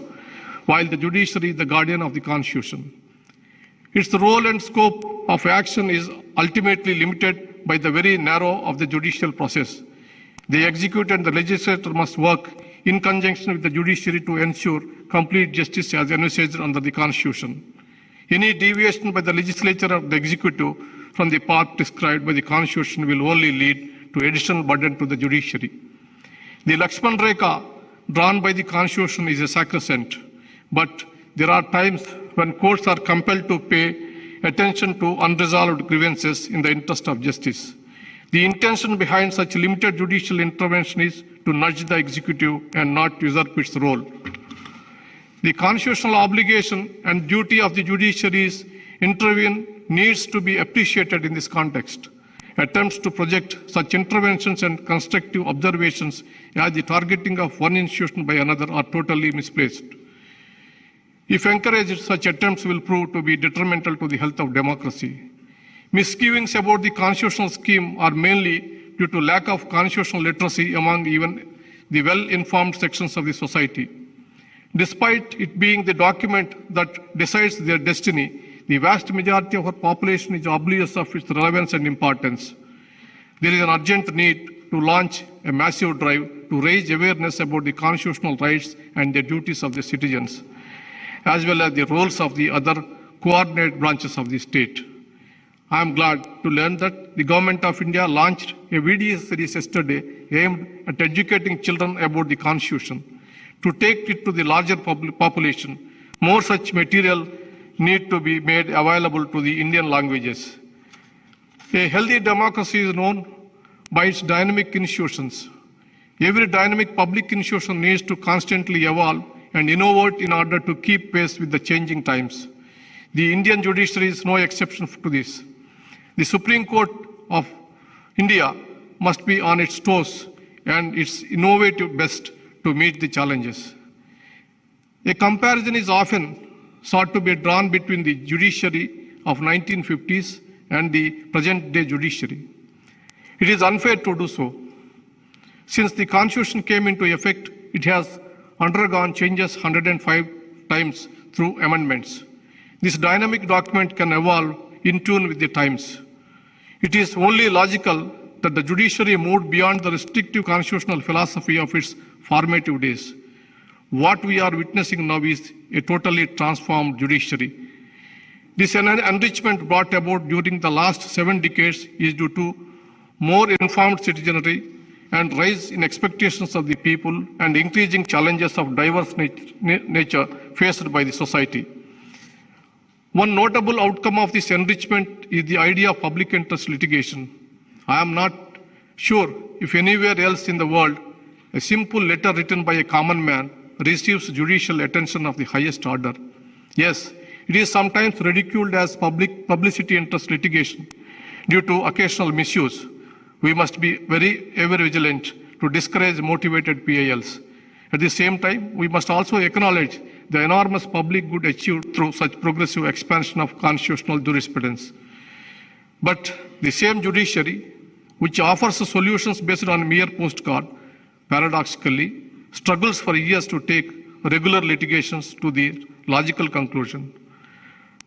while the judiciary is the guardian of the Constitution. Its role and scope of action is ultimately limited by the very narrow of the judicial process. The executive and the legislature must work in conjunction with the judiciary to ensure complete justice as envisaged under the Constitution. Any deviation by the legislature or the executive from the path prescribed by the Constitution will only lead to additional burden to the judiciary. The Lakshman Rekha drawn by the Constitution is a sacrosanct, but there are times when courts are compelled to pay attention to unresolved grievances in the interest of justice. The intention behind such limited judicial intervention is to nudge the executive and not usurp its role. The constitutional obligation and duty of the judiciary is intervene needs to be appreciated in this context. Attempts to project such interventions and constructive observations as the targeting of one institution by another are totally misplaced. If encouraged, such attempts will prove to be detrimental to the health of democracy. Misgivings about the constitutional scheme are mainly due to lack of constitutional literacy among even the well-informed sections of the society. Despite it being the document that decides their destiny, the vast majority of our population is oblivious of its relevance and importance. There is an urgent need to launch a massive drive to raise awareness about the constitutional rights and the duties of the citizens, as well as the roles of the other coordinate branches of the state. I am glad to learn that the Government of India launched a video series yesterday aimed at educating children about the Constitution. To take it to the larger population, more such material need to be made available to the Indian languages. A healthy democracy is known by its dynamic institutions. Every dynamic public institution needs to constantly evolve and innovate in order to keep pace with the changing times. The Indian judiciary is no exception to this. The Supreme Court of India must be on its toes and its innovative best to meet the challenges. A comparison is often sought to be drawn between the judiciary of 1950s and the present-day judiciary. It is unfair to do so. Since the Constitution came into effect, it has undergone changes 105 times through amendments. This dynamic document can evolve in tune with the times. It is only logical that the judiciary moved beyond the restrictive constitutional philosophy of its formative days. What we are witnessing now is a totally transformed judiciary. This enrichment brought about during the last 7 decades is due to more informed citizenry and rise in expectations of the people and increasing challenges of diverse nature faced by the society. One notable outcome of this enrichment is the idea of public interest litigation. I am not sure if anywhere else in the world a simple letter written by a common man receives judicial attention of the highest order. Yes, it is sometimes ridiculed as publicity interest litigation due to occasional misuse. We must be very ever vigilant to discourage motivated PILs. At the same time, we must also acknowledge the enormous public good achieved through such progressive expansion of constitutional jurisprudence. But the same judiciary, which offers solutions based on mere postcard, paradoxically, struggles for years to take regular litigations to the logical conclusion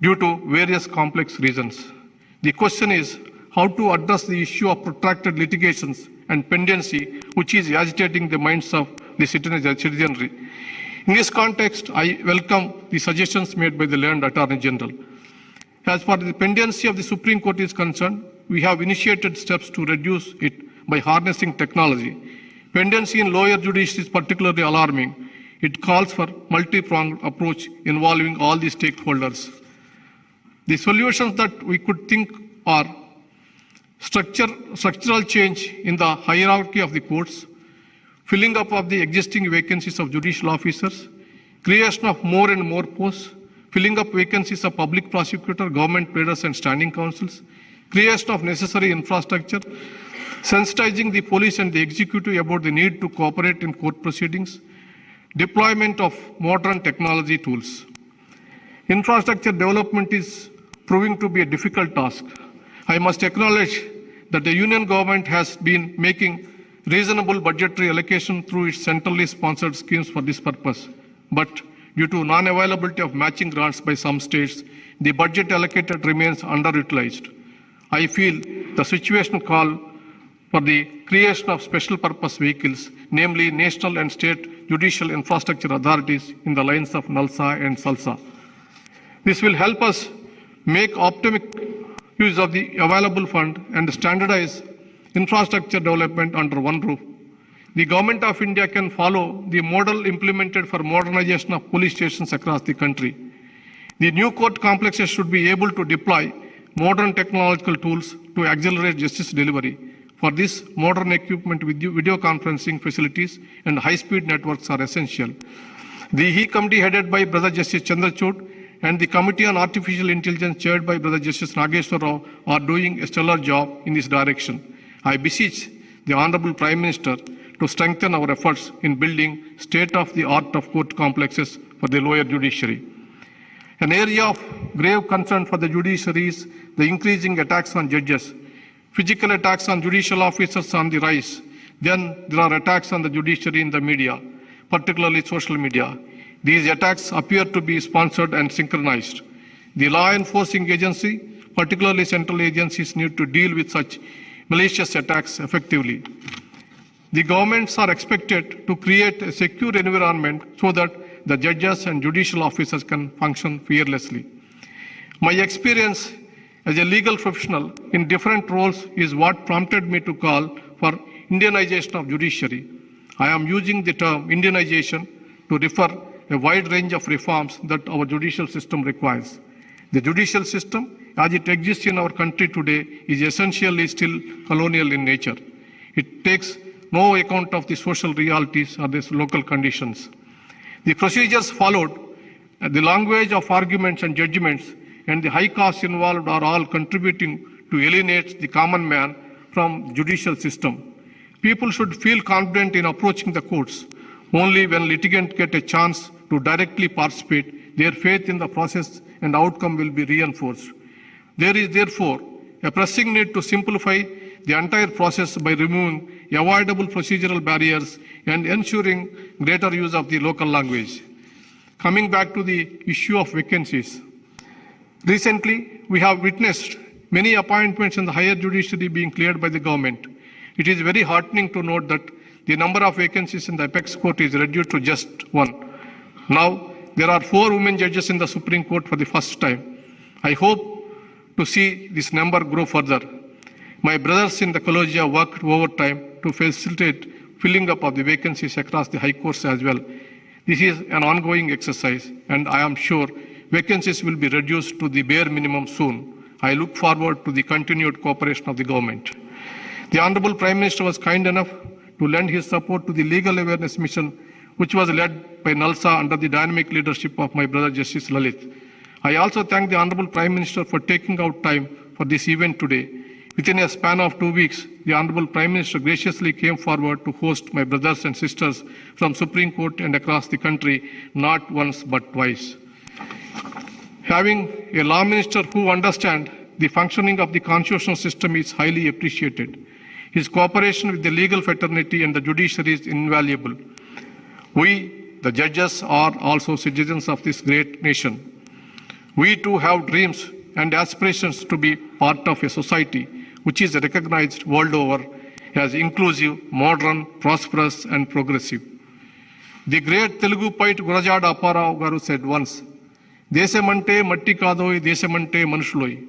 due to various complex reasons. The question is how to address the issue of protracted litigations and pendency, which is agitating the minds of the citizenry. In this context, I welcome the suggestions made by the learned Attorney General. As far as the pendency of the Supreme Court is concerned, we have initiated steps to reduce it by harnessing technology. Pendency in lower judiciary is particularly alarming. It calls for multi-pronged approach involving all the stakeholders. The solutions that we could think are structural change in the hierarchy of the courts, filling up of the existing vacancies of judicial officers, creation of more and more posts, filling up vacancies of public prosecutor, government pleaders and standing counsels, creation of necessary infrastructure, sensitizing the police and the executive about the need to cooperate in court proceedings, deployment of modern technology tools. Infrastructure development is proving to be a difficult task. I must acknowledge that the Union government has been making reasonable budgetary allocation through its centrally sponsored schemes for this purpose. But due to non-availability of matching grants by some states, the budget allocated remains underutilized. I feel the situation call for the creation of special purpose vehicles, namely national and state judicial infrastructure authorities in the lines of NALSA and SALSA. This will help us make optimal use of the available fund and standardize infrastructure development under one roof. The Government of India can follow the model implemented for modernization of police stations across the country. The new court complexes should be able to deploy modern technological tools to accelerate justice delivery. For this, modern equipment with video conferencing facilities and high-speed networks are essential. The HE committee headed by Brother Justice Chandrachud and the Committee on Artificial Intelligence chaired by Brother Justice Nageshwar Rao are doing a stellar job in this direction. I beseech the Honorable Prime Minister to strengthen our efforts in building state-of-the-art of court complexes for the lower judiciary. An area of grave concern for the judiciary is the increasing attacks on judges. Physical attacks on judicial officers on the rise. Then there are attacks on the judiciary in the media, particularly social media. These attacks appear to be sponsored and synchronized. The law enforcing agency, particularly central agencies, need to deal with such malicious attacks effectively. The governments are expected to create a secure environment so that the judges and judicial officers can function fearlessly. My experience as a legal professional in different roles is what prompted me to call for Indianization of judiciary. I am using the term Indianization to refer a wide range of reforms that our judicial system requires. The judicial system, as it exists in our country today, is essentially still colonial in nature. It takes no account of the social realities or the local conditions. The procedures followed, the language of arguments and judgments, and the high costs involved are all contributing to alienate the common man from the judicial system. People should feel confident in approaching the courts. Only when litigants get a chance to directly participate, their faith in the process and outcome will be reinforced. There is therefore a pressing need to simplify the entire process by removing avoidable procedural barriers and ensuring greater use of the local language. Coming back to the issue of vacancies. Recently, we have witnessed many appointments in the higher judiciary being cleared by the government. It is very heartening to note that the number of vacancies in the apex court is reduced to just one. Now, there are 4 women judges in the Supreme Court for the first time. I hope to see this number grow further. My brothers in the collegia worked overtime to facilitate filling up of the vacancies across the high courts as well. This is an ongoing exercise, and I am sure vacancies will be reduced to the bare minimum soon. I look forward to the continued cooperation of the government. The Honorable Prime Minister was kind enough to lend his support to the legal awareness mission, which was led by NALSA under the dynamic leadership of my brother Justice Lalit. I also thank the Honorable Prime Minister for taking out time for this event today. Within a span of 2 weeks, the Honorable Prime Minister graciously came forward to host my brothers and sisters from Supreme Court and across the country, not once but twice. Having a law minister who understands the functioning of the constitutional system is highly appreciated. His cooperation with the legal fraternity and the judiciary is invaluable. We, the judges, are also citizens of this great nation. We too have dreams and aspirations to be part of a society which is recognized world over as inclusive, modern, prosperous, and progressive. The great Telugu poet Gurajada Apparao Garu said once, "Desamante matti kadoi, desamante manushloi."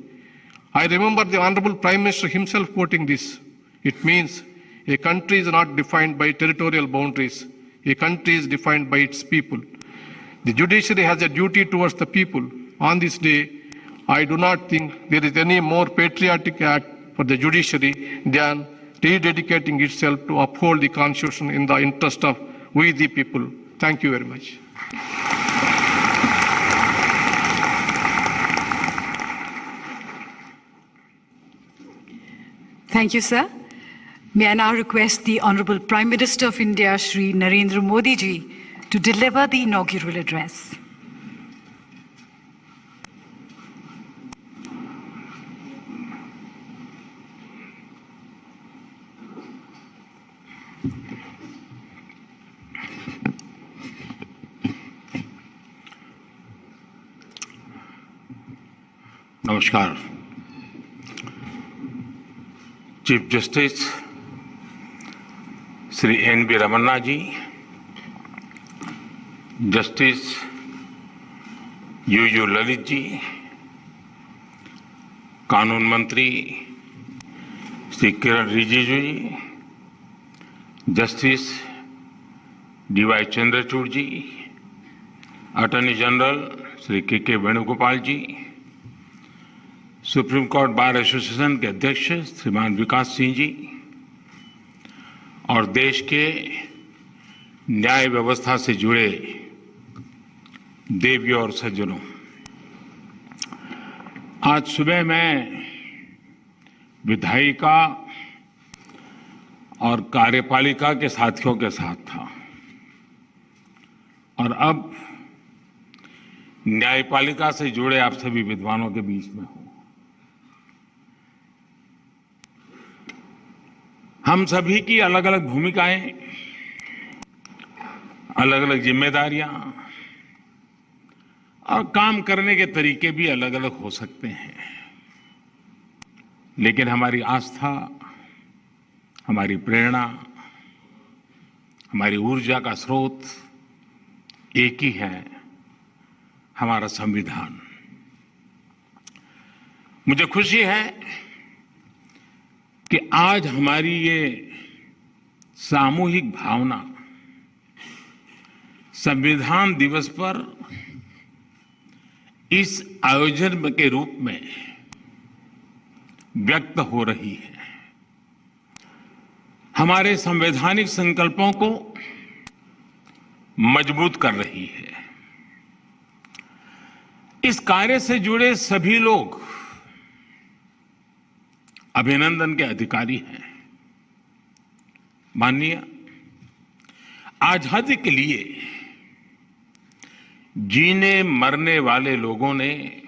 I remember the Honorable Prime Minister himself quoting this. It means a country is not defined by territorial boundaries. A country is defined by its people. The judiciary has a duty towards the people. On this day, I do not think there is any more patriotic act for the judiciary than rededicating itself to uphold the Constitution in the interest of we the people. Thank you very much. Thank you, sir. May I now request the Honorable Prime Minister of India, Shri Narendra Modi ji, to deliver the inaugural address. Namaskar. Chief Justice Sri N.B. Ramanna ji, Justice U.U. Lalit ji, कानून मंत्री श्री किरण रिजिजू जी, justice D Y Chandrachud जी, attorney general Shri के वेणुगोपाल जी, supreme court bar association के अध्यक्ष श्रीमान विकास सिंह जी और देश के न्याय व्यवस्था से जुड़े देवियों और सज्जनों, आज सुबह मैं विधायिका और कार्यपालिका के साथियों के साथ था और अब न्यायपालिका से जुड़े आप सभी विद्वानों के बीच में हूं। हम सभी की अलग अलग भूमिकाएं, अलग अलग जिम्मेदारियां और काम करने के तरीके भी अलग अलग हो सकते हैं, लेकिन हमारी आस्था, हमारी प्रेरणा, हमारी ऊर्जा का स्रोत एक ही है, हमारा संविधान। मुझे खुशी है कि आज हमारी ये सामूहिक भावना संविधान दिवस पर इस आयोजन के रूप में व्यक्त हो रही है। हमारे संवैधानिक संकल्पों को मजबूत कर रही है। इस कार्य से जुड़े सभी लोग अभिनंदन के अधिकारी हैं। माननीय, आजादी के लिए जीने मरने वाले लोगों ने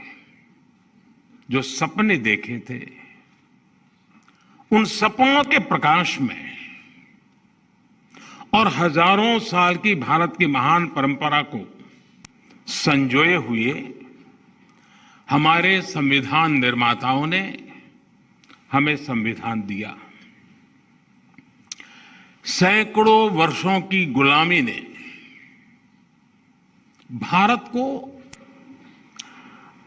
जो सपने देखे थे, उन सपनों के प्रकाश में और हजारों साल की भारत की महान परंपरा को संजोए हुए हमारे संविधान निर्माताओं ने हमें संविधान दिया। सैकड़ों वर्षों की गुलामी ने भारत को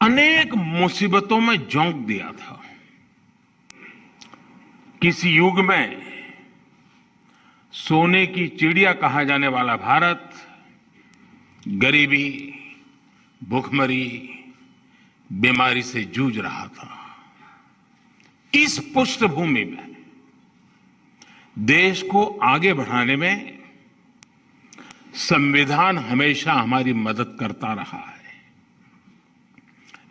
अनेक मुसीबतों में झोंक दिया था। किसी युग में सोने की चिड़िया कहा जाने वाला भारत गरीबी, भूखमरी, बीमारी से जूझ रहा था। इस पृष्ठभूमि में देश को आगे बढ़ाने में संविधान हमेशा हमारी मदद करता रहा है।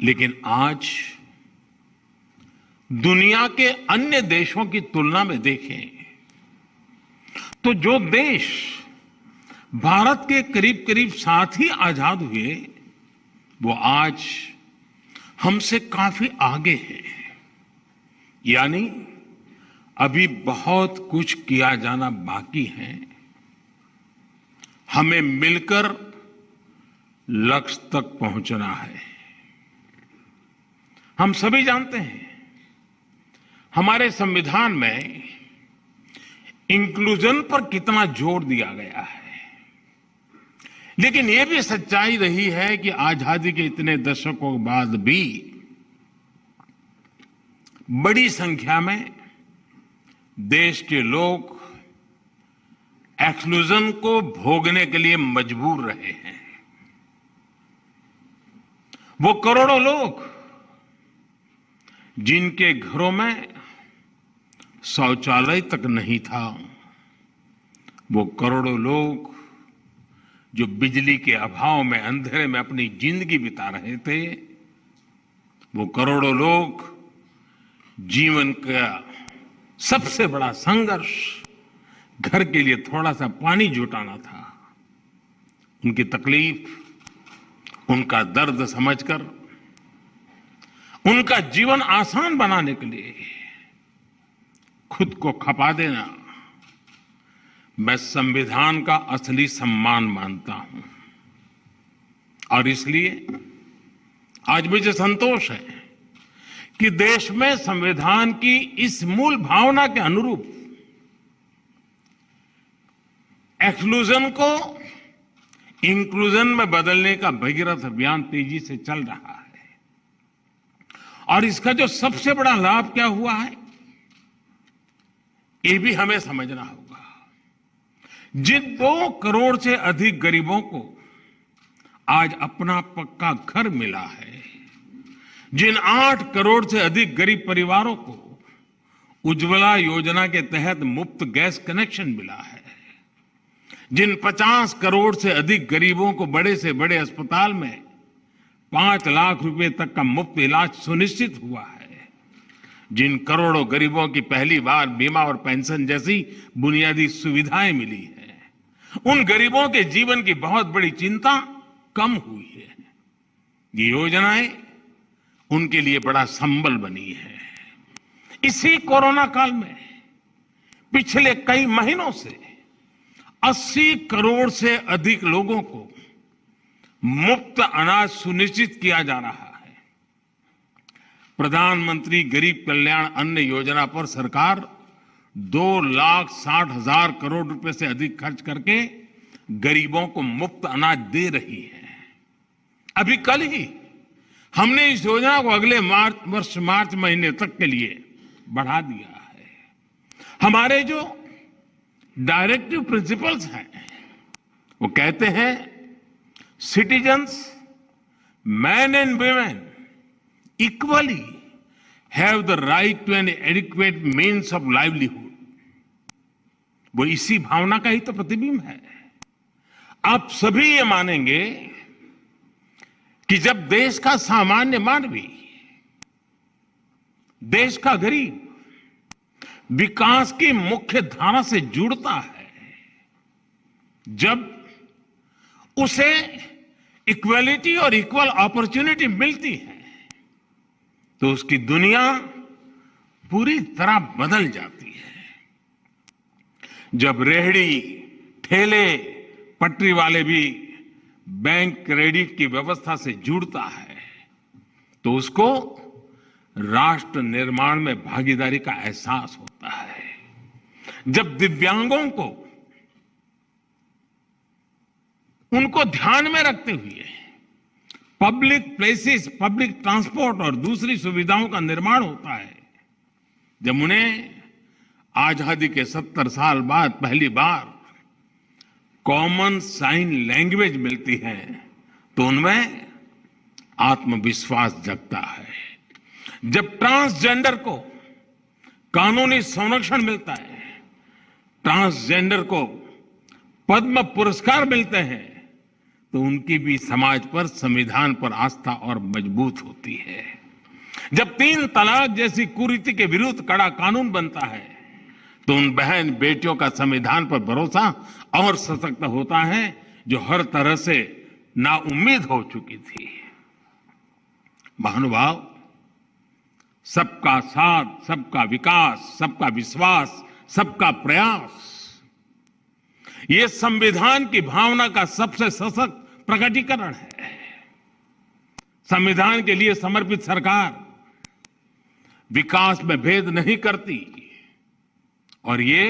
लेकिन आज दुनिया के अन्य देशों की तुलना में देखें तो जो देश भारत के करीब करीब साथ ही आजाद हुए, वो आज हमसे काफी आगे है। यानी अभी बहुत कुछ किया जाना बाकी है। हमें मिलकर लक्ष्य तक पहुंचना है। हम सभी जानते हैं हमारे संविधान में इंक्लूजन पर कितना जोर दिया गया है, लेकिन यह भी सच्चाई रही है कि आजादी के इतने दशकों के बाद भी बड़ी संख्या में देश के लोग एक्सक्लूजन को भोगने के लिए मजबूर रहे हैं। वो करोड़ों लोग जिनके घरों में शौचालय तक नहीं था, वो करोड़ों लोग जो बिजली के अभाव में अंधेरे में अपनी जिंदगी बिता रहे थे, वो करोड़ों लोग जीवन का सबसे बड़ा संघर्ष घर के लिए थोड़ा सा पानी जुटाना था। उनकी तकलीफ, उनका दर्द समझकर उनका जीवन आसान बनाने के लिए खुद को खपा देना मैं संविधान का असली सम्मान मानता हूं। और इसलिए आज मुझे संतोष है कि देश में संविधान की इस मूल भावना के अनुरूप एक्सक्लूजन को इंक्लूजन में बदलने का भगीरथ अभियान तेजी से चल रहा है। और इसका जो सबसे बड़ा लाभ क्या हुआ है, ये भी हमें समझना होगा। जिन 2 करोड़ से अधिक गरीबों को आज अपना पक्का घर मिला है, जिन 8 करोड़ से अधिक गरीब परिवारों को उज्ज्वला योजना के तहत मुफ्त गैस कनेक्शन मिला है, जिन 50 करोड़ से अधिक गरीबों को बड़े से बड़े अस्पताल में 5 लाख रुपए तक का मुफ्त इलाज सुनिश्चित हुआ है, जिन करोड़ों गरीबों की पहली बार बीमा और पेंशन जैसी बुनियादी सुविधाएं मिली है, उन गरीबों के जीवन की बहुत बड़ी चिंता कम हुई है। ये योजनाएं उनके लिए बड़ा संबल बनी है। इसी कोरोना काल में पिछले कई महीनों से 80 करोड़ से अधिक लोगों को मुफ्त अनाज सुनिश्चित किया जा रहा है। प्रधानमंत्री गरीब कल्याण अन्न योजना पर सरकार 2,60,000 करोड़ रुपए से अधिक खर्च करके गरीबों को मुफ्त अनाज दे रही है। अभी कल ही हमने इस योजना को अगले मार्च महीने तक के लिए बढ़ा दिया है। हमारे जो डायरेक्टिव प्रिंसिपल्स हैं वो कहते हैं citizens, man and women equally have the right to an adequate means of livelihood. वो इसी भावना का ही तो प्रतिबिंब है। आप सभी ये मानेंगे कि जब देश का सामान्य मानवी, देश का गरीब विकास की मुख्य धारा से जुड़ता है, जब उसे इक्वलिटी और इक्वल अपॉर्चुनिटी मिलती है, तो उसकी दुनिया पूरी तरह बदल जाती है। जब रेहड़ी, ठेले, पटरी वाले भी बैंक क्रेडिट की व्यवस्था से जुड़ता है, तो उसको राष्ट्र निर्माण में भागीदारी का एहसास होता है। जब दिव्यांगों को उनको ध्यान में रखते हुए पब्लिक प्लेसेस, पब्लिक ट्रांसपोर्ट और दूसरी सुविधाओं का निर्माण होता है, जब उन्हें आजादी के 70 साल बाद पहली बार कॉमन साइन लैंग्वेज मिलती है, तो उनमें आत्मविश्वास जगता है। जब ट्रांसजेंडर को कानूनी संरक्षण मिलता है, ट्रांसजेंडर को पद्म पुरस्कार मिलते हैं, तो उनकी भी समाज पर, संविधान पर आस्था और मजबूत होती है। जब 3 तलाक जैसी कुरीति के विरुद्ध कड़ा कानून बनता है, तो उन बहन बेटियों का संविधान पर भरोसा और सशक्त होता है, जो हर तरह से नाउम्मीद हो चुकी थी। महानुभाव, सबका साथ, सबका विकास, सबका विश्वास, सबका प्रयास, ये संविधान की भावना का सबसे सशक्त प्रकटीकरण है। संविधान के लिए समर्पित सरकार विकास में भेद नहीं करती, और ये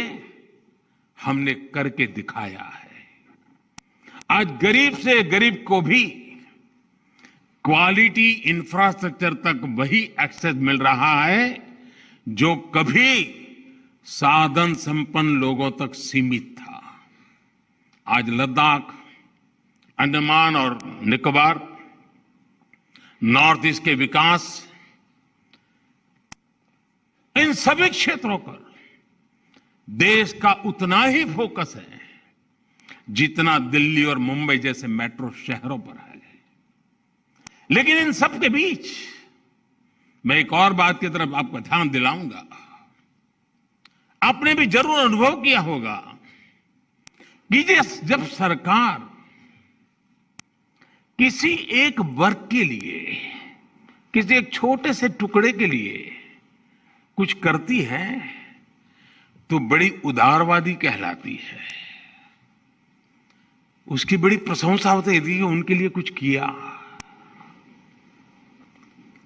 हमने करके दिखाया है। आज गरीब से गरीब को भी क्वालिटी इंफ्रास्ट्रक्चर तक वही एक्सेस मिल रहा है जो कभी साधन संपन्न लोगों तक सीमित था। आज लद्दाख, अंडमान और निकोबार, नॉर्थ ईस्ट के विकास, इन सभी क्षेत्रों पर देश का उतना ही फोकस है जितना दिल्ली और मुंबई जैसे मेट्रो शहरों पर है। लेकिन इन सब के बीच मैं एक और बात की तरफ आपका ध्यान दिलाऊंगा। आपने भी जरूर अनुभव किया होगा कि जब सरकार किसी एक वर्ग के लिए, किसी एक छोटे से टुकड़े के लिए कुछ करती है, तो बड़ी उदारवादी कहलाती है। उसकी बड़ी प्रशंसा होती है कि उनके लिए कुछ किया।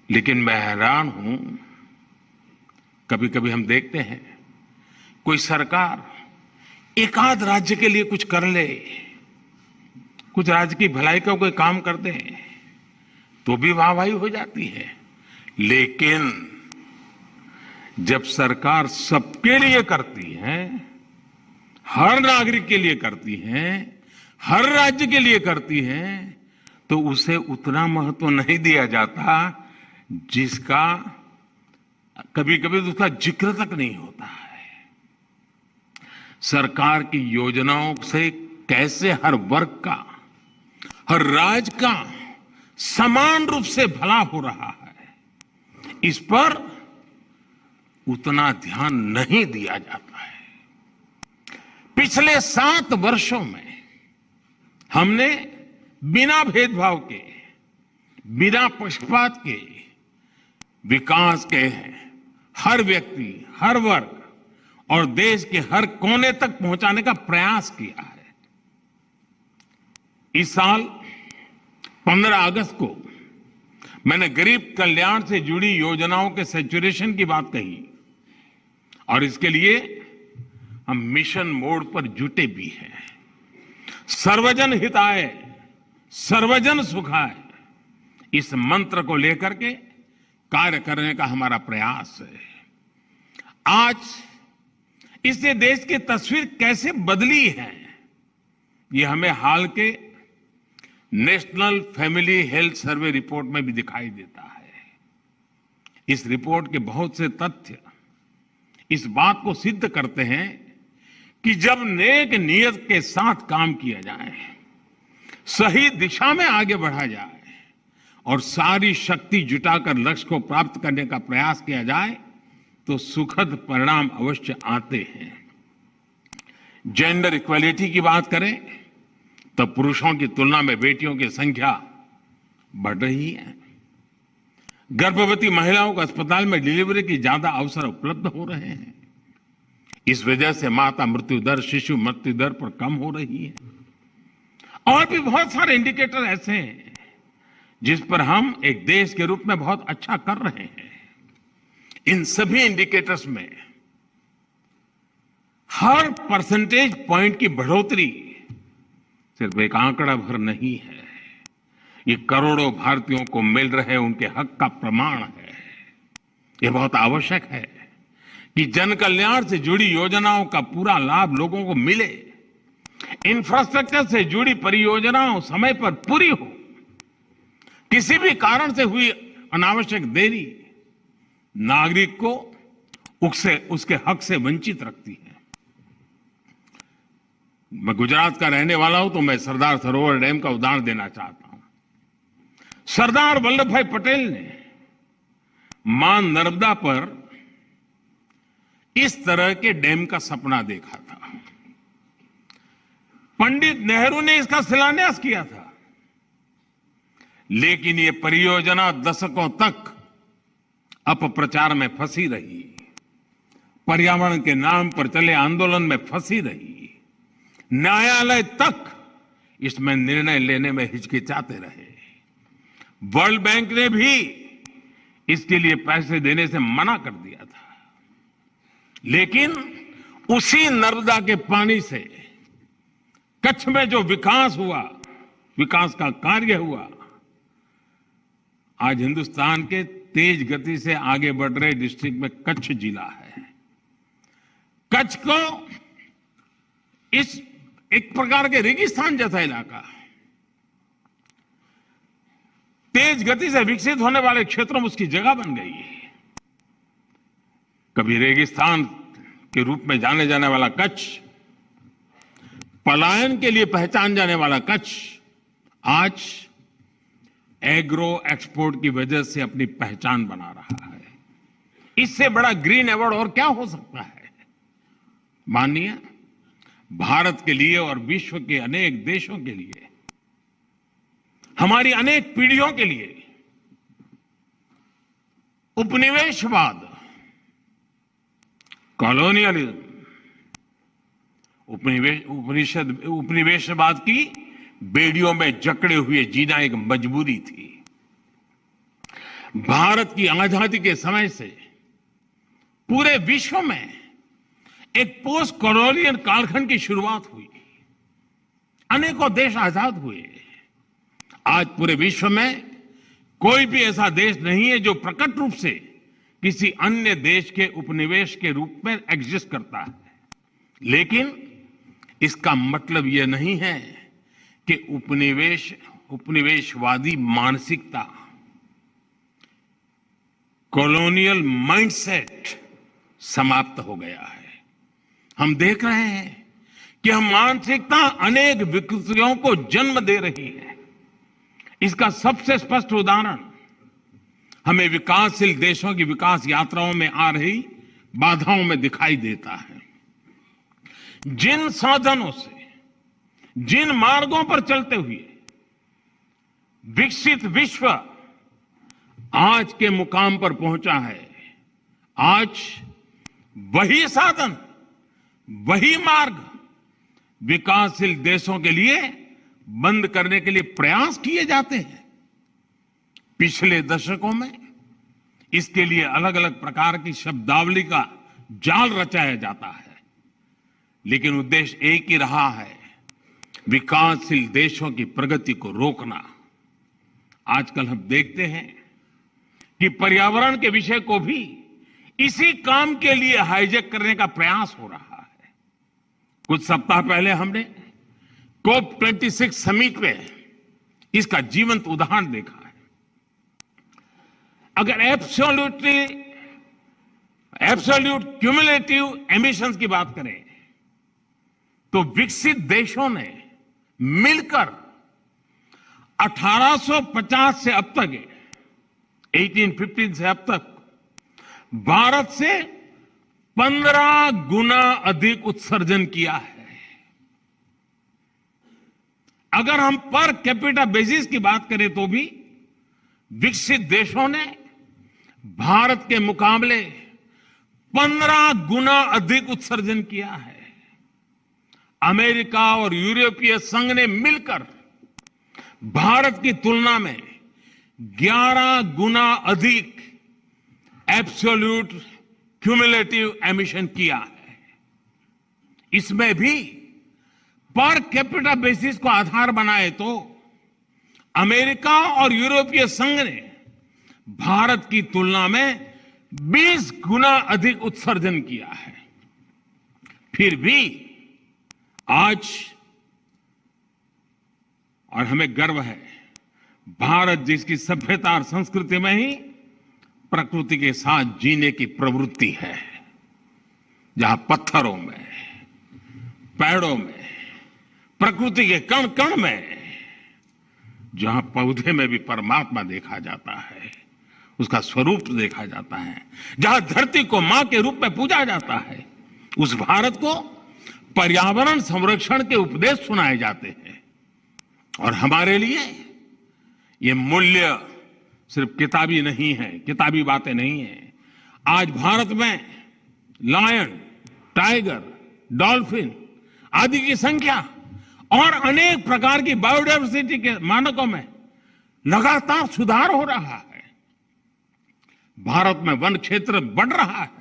लेकिन मैं हैरान हूं, कभी कभी हम देखते हैं कोई सरकार एकाध राज्य के लिए कुछ कर ले, कुछ राज्य की भलाई का कोई काम कर दे, तो भी वाहवाही हो जाती है। लेकिन जब सरकार सबके लिए करती है, हर नागरिक के लिए करती हैं, हर राज्य के लिए करती हैं, तो उसे उतना महत्व नहीं दिया जाता जिसका कभी कभी तो उसका जिक्र तक नहीं होता है। सरकार की योजनाओं से कैसे हर वर्ग का, हर राज्य का समान रूप से भला हो रहा है, इस पर उतना ध्यान नहीं दिया जाता है। पिछले 7 वर्षों में हमने बिना भेदभाव के, बिना पक्षपात के विकास के हर व्यक्ति, हर वर्ग और देश के हर कोने तक पहुंचाने का प्रयास किया है। इस साल 15 अगस्त को मैंने गरीब कल्याण से जुड़ी योजनाओं के सैचुरेशन की बात कही और इसके लिए हम मिशन मोड पर जुटे भी हैं। सर्वजन हिताय, सर्वजन सुखाय, इस मंत्र को लेकर के कार्य करने का हमारा प्रयास है। आज इससे देश की तस्वीर कैसे बदली है, ये हमें हाल के national family health survey report में भी दिखाई देता है। इस रिपोर्ट के बहुत से तथ्य इस बात को सिद्ध करते हैं कि जब नेक नियत के साथ काम किया जाए, सही दिशा में आगे बढ़ा जाए और सारी शक्ति जुटाकर लक्ष्य को प्राप्त करने का प्रयास किया जाए तो सुखद परिणाम अवश्य आते हैं। जेंडर इक्वालिटी की बात करें तो पुरुषों की तुलना में बेटियों की संख्या बढ़ रही है। गर्भवती महिलाओं को अस्पताल में डिलीवरी की ज्यादा अवसर उपलब्ध हो रहे हैं। इस वजह से माता मृत्यु दर, शिशु मृत्यु दर पर कम हो रही है। और भी बहुत सारे इंडिकेटर ऐसे हैं जिस पर हम एक देश के रूप में बहुत अच्छा कर रहे हैं। इन सभी इंडिकेटर्स में हर परसेंटेज पॉइंट की बढ़ोतरी सिर्फ एक आंकड़ा भर नहीं है, ये करोड़ों भारतीयों को मिल रहे उनके हक का प्रमाण है। ये बहुत आवश्यक है कि जन कल्याण से जुड़ी योजनाओं का पूरा लाभ लोगों को मिले, इंफ्रास्ट्रक्चर से जुड़ी परियोजनाओं समय पर पूरी हो। किसी भी कारण से हुई अनावश्यक देरी नागरिक को उसके हक से वंचित रखती है। मैं गुजरात का रहने वाला हूं तो मैं सरदार सरोवर डैम का उदाहरण देना चाहता हूं। सरदार वल्लभ भाई पटेल ने मां नर्मदा पर इस तरह के डैम का सपना देखा था। पंडित नेहरू ने इसका शिलान्यास किया था, लेकिन ये परियोजना दशकों तक अपप्रचार में फंसी रही, पर्यावरण के नाम पर चले आंदोलन में फंसी रही, न्यायालय तक इसमें निर्णय लेने में हिचकिचाते रहे। वर्ल्ड बैंक ने भी इसके लिए पैसे देने से मना कर दिया था, लेकिन उसी नर्मदा के पानी से कच्छ में जो विकास हुआ, विकास का कार्य हुआ, आज हिंदुस्तान के तेज गति से आगे बढ़ रहे डिस्ट्रिक्ट में कच्छ जिला है। कच्छ को इस एक प्रकार के रेगिस्तान जैसा इलाका, तेज गति से विकसित होने वाले क्षेत्रों में उसकी जगह बन गई है। कभी रेगिस्तान के रूप में जाने जाने वाला कच्छ, पलायन के लिए पहचान जाने वाला कच्छ, आज एग्रो एक्सपोर्ट की वजह से अपनी पहचान बना रहा है। इससे बड़ा ग्रीन अवार्ड और क्या हो सकता है? माननीय भारत के लिए और विश्व के अनेक देशों के लिए, हमारी अनेक पीढ़ियों के लिए उपनिवेशवाद, कॉलोनियलिज्म, उपनिवेशवाद की बेड़ियों में जकड़े हुए जीना एक मजबूरी थी। भारत की आजादी के समय से पूरे विश्व में एक पोस्ट कॉलोनियल कालखंड की शुरुआत हुई, अनेकों देश आजाद हुए। आज पूरे विश्व में कोई भी ऐसा देश नहीं है जो प्रकट रूप से किसी अन्य देश के उपनिवेश के रूप में एग्जिस्ट करता है, लेकिन इसका मतलब यह नहीं है कि उपनिवेशवादी मानसिकता, कॉलोनियल माइंडसेट समाप्त हो गया है। हम देख रहे हैं कि यह मानसिकता अनेक विकृतियों को जन्म दे रही है। इसका सबसे स्पष्ट उदाहरण हमें विकासशील देशों की विकास यात्राओं में आ रही बाधाओं में दिखाई देता है। जिन साधनों से, जिन मार्गों पर चलते हुए विकसित विश्व आज के मुकाम पर पहुंचा है, आज वही साधन, वही मार्ग विकासशील देशों के लिए बंद करने के लिए प्रयास किए जाते हैं। पिछले दशकों में इसके लिए अलग अलग प्रकार की शब्दावली का जाल रचाया जाता है, लेकिन उद्देश्य एक ही रहा है, विकासशील देशों की प्रगति को रोकना। आजकल हम देखते हैं कि पर्यावरण के विषय को भी इसी काम के लिए हाईजैक करने का प्रयास हो रहा है। कुछ सप्ताह पहले हमने COP26 समिट में इसका जीवंत उदाहरण देखा है। अगर एब्सोल्यूट क्यूमुलेटिव एमिशंस की बात करें तो विकसित देशों ने मिलकर 1850 से अब तक, 1815 से अब तक भारत से 15 गुना अधिक उत्सर्जन किया है। अगर हम पर कैपिटा बेसिस की बात करें तो भी विकसित देशों ने भारत के मुकाबले 15 गुना अधिक उत्सर्जन किया है। अमेरिका और यूरोपीय संघ ने मिलकर भारत की तुलना में 11 गुना अधिक एब्सोल्यूट क्यूमुलेटिव एमिशन किया है। इसमें भी पर कैपिटा बेसिस को आधार बनाए तो अमेरिका और यूरोपीय संघ ने भारत की तुलना में 20 गुना अधिक उत्सर्जन किया है। फिर भी आज, और हमें गर्व है, भारत जिसकी सभ्यता और संस्कृति में ही प्रकृति के साथ जीने की प्रवृत्ति है, जहां पत्थरों में, पेड़ों में, प्रकृति के कण कण में, जहां पौधे में भी परमात्मा देखा जाता है, उसका स्वरूप देखा जाता है, जहां धरती को मां के रूप में पूजा जाता है, उस भारत को पर्यावरण संरक्षण के उपदेश सुनाए जाते हैं। और हमारे लिए ये मूल्य सिर्फ किताबी नहीं है, किताबी बातें नहीं है। आज भारत में लायन, टाइगर, डॉल्फिन आदि की संख्या और अनेक प्रकार की बायोडायवर्सिटी के मानकों में लगातार सुधार हो रहा है। भारत में वन क्षेत्र बढ़ रहा है।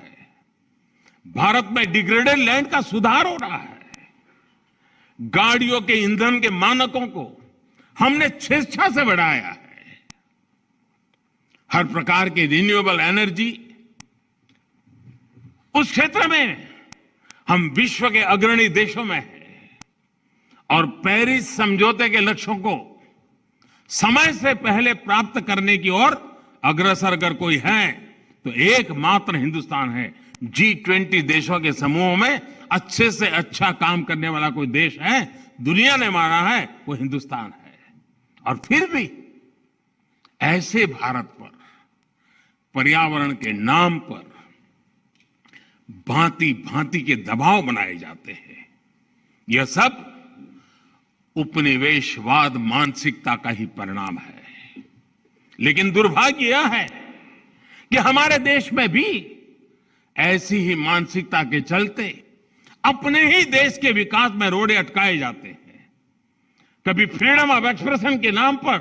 भारत में डिग्रेडेड लैंड का सुधार हो रहा है। गाड़ियों के ईंधन के मानकों को हमने स्वेच्छा से बढ़ाया है। हर प्रकार की रिन्यूएबल एनर्जी, उस क्षेत्र में हम विश्व के अग्रणी देशों में हैं और पेरिस समझौते के लक्ष्यों को समय से पहले प्राप्त करने की ओर अग्रसर अगर कोई है तो एकमात्र हिंदुस्तान है। G20 देशों के समूह में अच्छे से अच्छा काम करने वाला कोई देश है, दुनिया ने माना है, वो हिंदुस्तान है। और फिर भी ऐसे भारत पर पर्यावरण के नाम पर भांति भांति के दबाव बनाए जाते हैं। यह सब उपनिवेशवाद मानसिकता का ही परिणाम है। लेकिन दुर्भाग्य यह है कि हमारे देश में भी ऐसी ही मानसिकता के चलते अपने ही देश के विकास में रोड़े अटकाए जाते हैं। कभी फ्रीडम ऑफ एक्सप्रेशन के नाम पर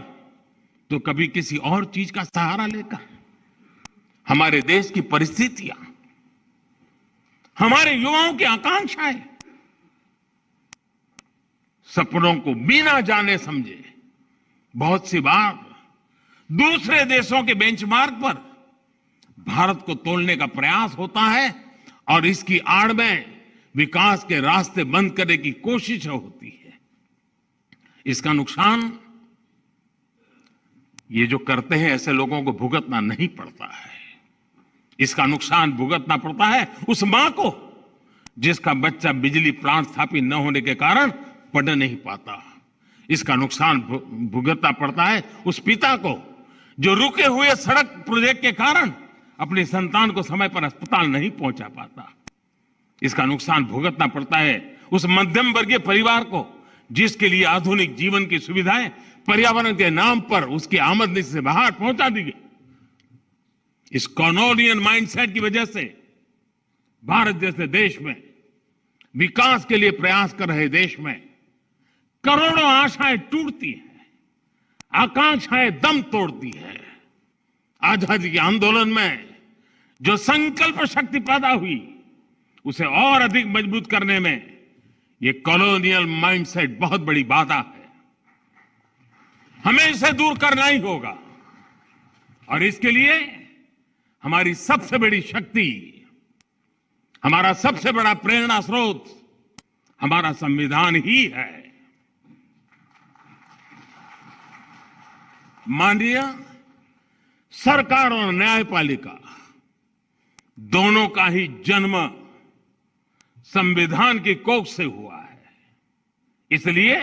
तो कभी किसी और चीज का सहारा लेकर। हमारे देश की परिस्थितियां, हमारे युवाओं की आकांक्षाएं, सपनों को बिना जाने समझे बहुत सी बार दूसरे देशों के बेंचमार्क पर भारत को तोलने का प्रयास होता है और इसकी आड़ में विकास के रास्ते बंद करने की कोशिश होती है। इसका नुकसान ये जो करते हैं ऐसे लोगों को भुगतना नहीं पड़ता है। इसका नुकसान भुगतना पड़ता है उस मां को जिसका बच्चा बिजली प्लांट स्थापित न होने के कारण पढ़ नहीं पाता। इसका नुकसान भुगतना पड़ता है उस पिता को जो रुके हुए सड़क प्रोजेक्ट के कारण अपनी संतान को समय पर अस्पताल नहीं पहुंचा पाता। इसका नुकसान भुगतना पड़ता है उस मध्यम वर्गीय परिवार को जिसके लिए आधुनिक जीवन की सुविधाएं पर्यावरण के नाम पर उसकी आमदनी से बाहर पहुंचा दी गई। इस कॉलोनियल माइंडसेट की वजह से भारत जैसे देश में, विकास के लिए प्रयास कर रहे देश में करोड़ों आशाएं टूटती हैं, आकांक्षाएं दम तोड़ती है। आजादी के आंदोलन में जो संकल्प शक्ति पैदा हुई उसे और अधिक मजबूत करने में ये कॉलोनियल माइंडसेट बहुत बड़ी बाधा है। हमें इसे दूर करना ही होगा और इसके लिए हमारी सबसे बड़ी शक्ति, हमारा सबसे बड़ा प्रेरणा स्रोत हमारा संविधान ही है। माननीय सरकार और न्यायपालिका दोनों का ही जन्म संविधान की कोख से हुआ है, इसलिए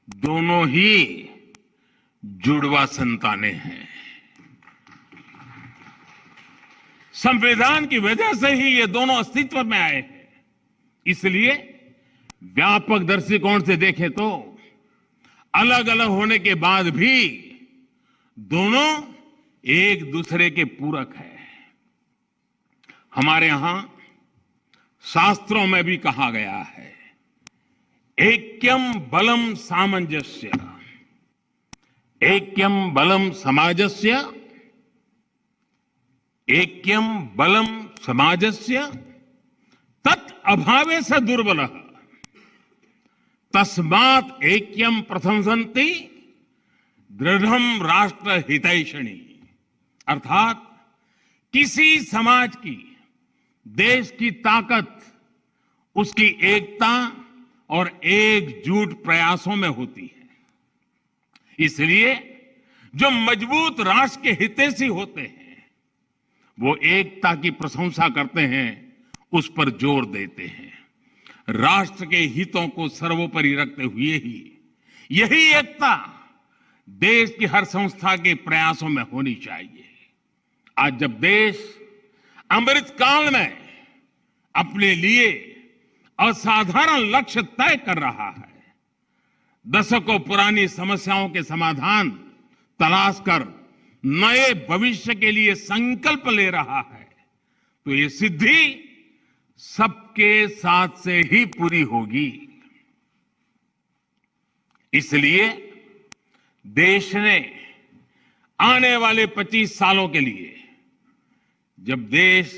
दोनों ही जुड़वा संतानें हैं। संविधान की वजह से ही ये दोनों अस्तित्व में आए हैं। इसलिए व्यापक दृष्टिकोण से देखें तो अलग अलग होने के बाद भी दोनों एक दूसरे के पूरक हैं। हमारे यहां शास्त्रों में भी कहा गया है, ऐक्यम बलम सामंजस्य, ऐक्यम बलम समाजस्य, ऐक्यम बलम समाजस्य तत् अभावे स दुर्बलः तस्मात् ऐक्यम प्रशंसन्ति दृढ़म राष्ट्र हितैषणी। अर्थात किसी समाज की, देश की ताकत उसकी एकता और एकजुट प्रयासों में होती है। इसलिए जो मजबूत राष्ट्र के हितैषी होते हैं वो एकता की प्रशंसा करते हैं, उस पर जोर देते हैं। राष्ट्र के हितों को सर्वोपरि रखते हुए ही यही एकता देश की हर संस्था के प्रयासों में होनी चाहिए। आज जब देश अमृत काल में अपने लिए असाधारण लक्ष्य तय कर रहा है, दशकों पुरानी समस्याओं के समाधान तलाश कर नए भविष्य के लिए संकल्प ले रहा है, तो ये सिद्धि सबके साथ से ही पूरी होगी। इसलिए देश ने आने वाले 25 सालों के लिए, जब देश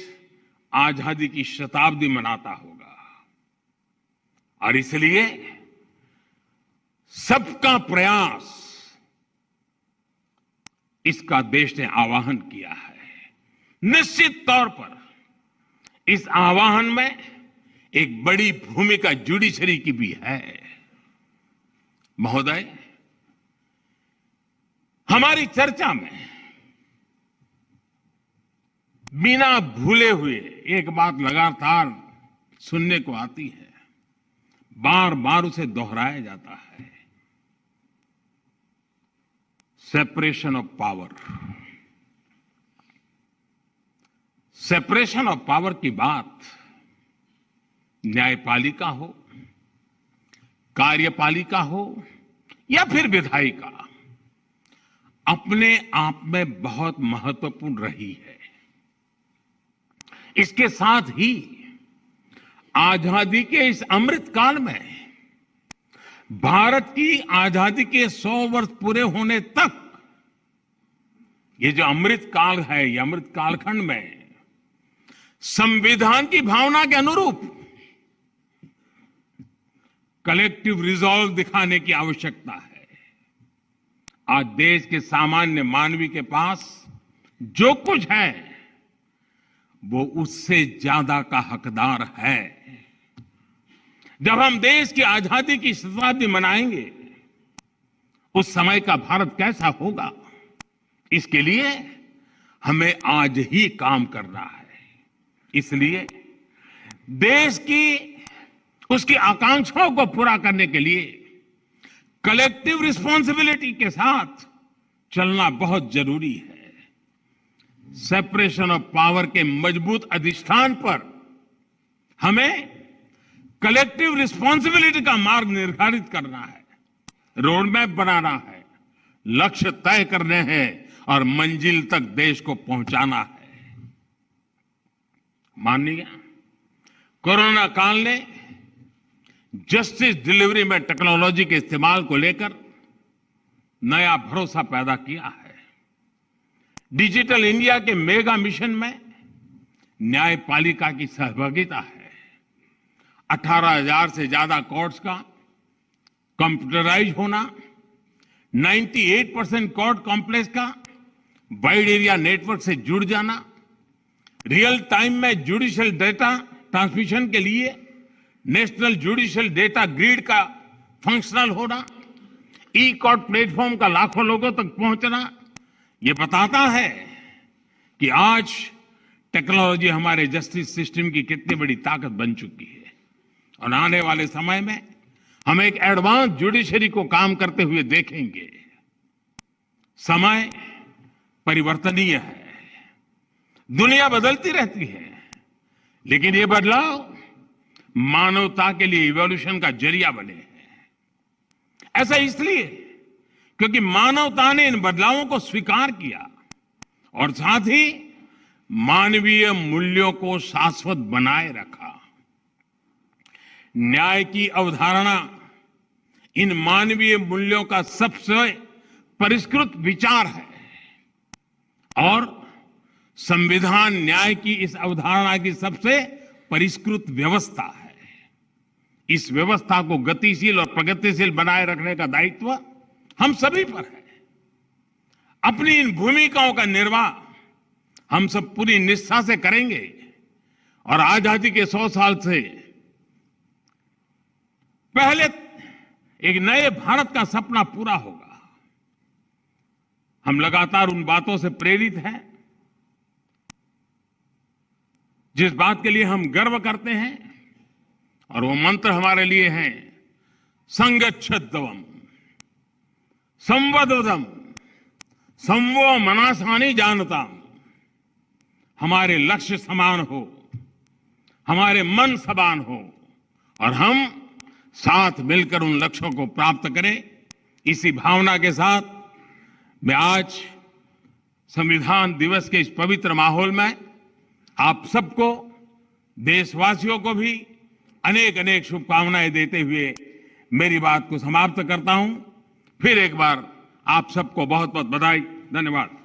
आजादी की शताब्दी मनाता होगा, और इसलिए सबका प्रयास, इसका देश ने आह्वान किया है। निश्चित तौर पर इस आह्वान में एक बड़ी भूमिका जुडिशरी की भी है। महोदय, हमारी चर्चा में बिना भूले हुए एक बात लगातार सुनने को आती है, बार बार उसे दोहराया जाता है, separation of power. Separation of power की बात न्यायपालिका हो, कार्यपालिका हो या फिर विधायिका, अपने आप में बहुत महत्वपूर्ण रही है। इसके साथ ही आजादी के इस अमृत काल में, भारत की आजादी के 100 वर्ष पूरे होने तक, ये जो अमृत काल है, ये अमृत कालखंड में संविधान की भावना के अनुरूप कलेक्टिव रिजॉल्व दिखाने की आवश्यकता है। आज देश के सामान्य मानवी के पास जो कुछ है वो उससे ज्यादा का हकदार है। जब हम देश की आजादी की शताब्दी मनाएंगे, उस समय का भारत कैसा होगा, इसके लिए हमें आज ही काम करना है। इसलिए देश की उसकी आकांक्षाओं को पूरा करने के लिए कलेक्टिव रिस्पॉन्सिबिलिटी के साथ चलना बहुत जरूरी है। सेपरेशन ऑफ पावर के मजबूत अधिष्ठान पर हमें कलेक्टिव रिस्पॉन्सिबिलिटी का मार्ग निर्धारित करना है, रोड मैप बनाना है, लक्ष्य तय करने हैं और मंजिल तक देश को पहुंचाना है। माननीय, कोरोना काल ने जस्टिस डिलीवरी में टेक्नोलॉजी के इस्तेमाल को लेकर नया भरोसा पैदा किया है। डिजिटल इंडिया के मेगा मिशन में न्यायपालिका की सहभागिता है। 18,000 से ज्यादा कोर्ट्स का कंप्यूटराइज होना, 98% कोर्ट कॉम्प्लेक्स का वाइड एरिया नेटवर्क से जुड़ जाना, रियल टाइम में जुडिशियल डेटा ट्रांसमिशन के लिए नेशनल जुडिशियल डेटा ग्रिड का फंक्शनल होना, ई कोर्ट प्लेटफॉर्म का लाखों लोगों तक पहुंचना, ये बताता है कि आज टेक्नोलॉजी हमारे जस्टिस सिस्टम की कितनी बड़ी ताकत बन चुकी है। और आने वाले समय में हम एक एडवांस जुडिशरी को काम करते हुए देखेंगे। समय परिवर्तनीय है, दुनिया बदलती रहती है, लेकिन ये बदलाव मानवता के लिए इवोल्यूशन का जरिया बने हैं। ऐसा इसलिए क्योंकि मानवता ने इन बदलावों को स्वीकार किया और साथ ही मानवीय मूल्यों को शाश्वत बनाए रखा। न्याय की अवधारणा इन मानवीय मूल्यों का सबसे परिष्कृत विचार है और संविधान न्याय की इस अवधारणा की सबसे परिष्कृत व्यवस्था है। इस व्यवस्था को गतिशील और प्रगतिशील बनाए रखने का दायित्व हम सभी पर है। अपनी इन भूमिकाओं का निर्वाह हम सब पूरी निष्ठा से करेंगे और आजादी के 100 साल से पहले एक नए भारत का सपना पूरा होगा। हम लगातार उन बातों से प्रेरित हैं जिस बात के लिए हम गर्व करते हैं, और वो मंत्र हमारे लिए हैं संगच्छध्वम संवदवदम संवो मनासानि जानता। हमारे लक्ष्य समान हो, हमारे मन समान हो और हम साथ मिलकर उन लक्ष्यों को प्राप्त करें। इसी भावना के साथ मैं आज संविधान दिवस के इस पवित्र माहौल में आप सबको, देशवासियों को भी अनेक अनेक शुभकामनाएं देते हुए मेरी बात को समाप्त करता हूं। फिर एक बार आप सबको बहुत बहुत बधाई, धन्यवाद।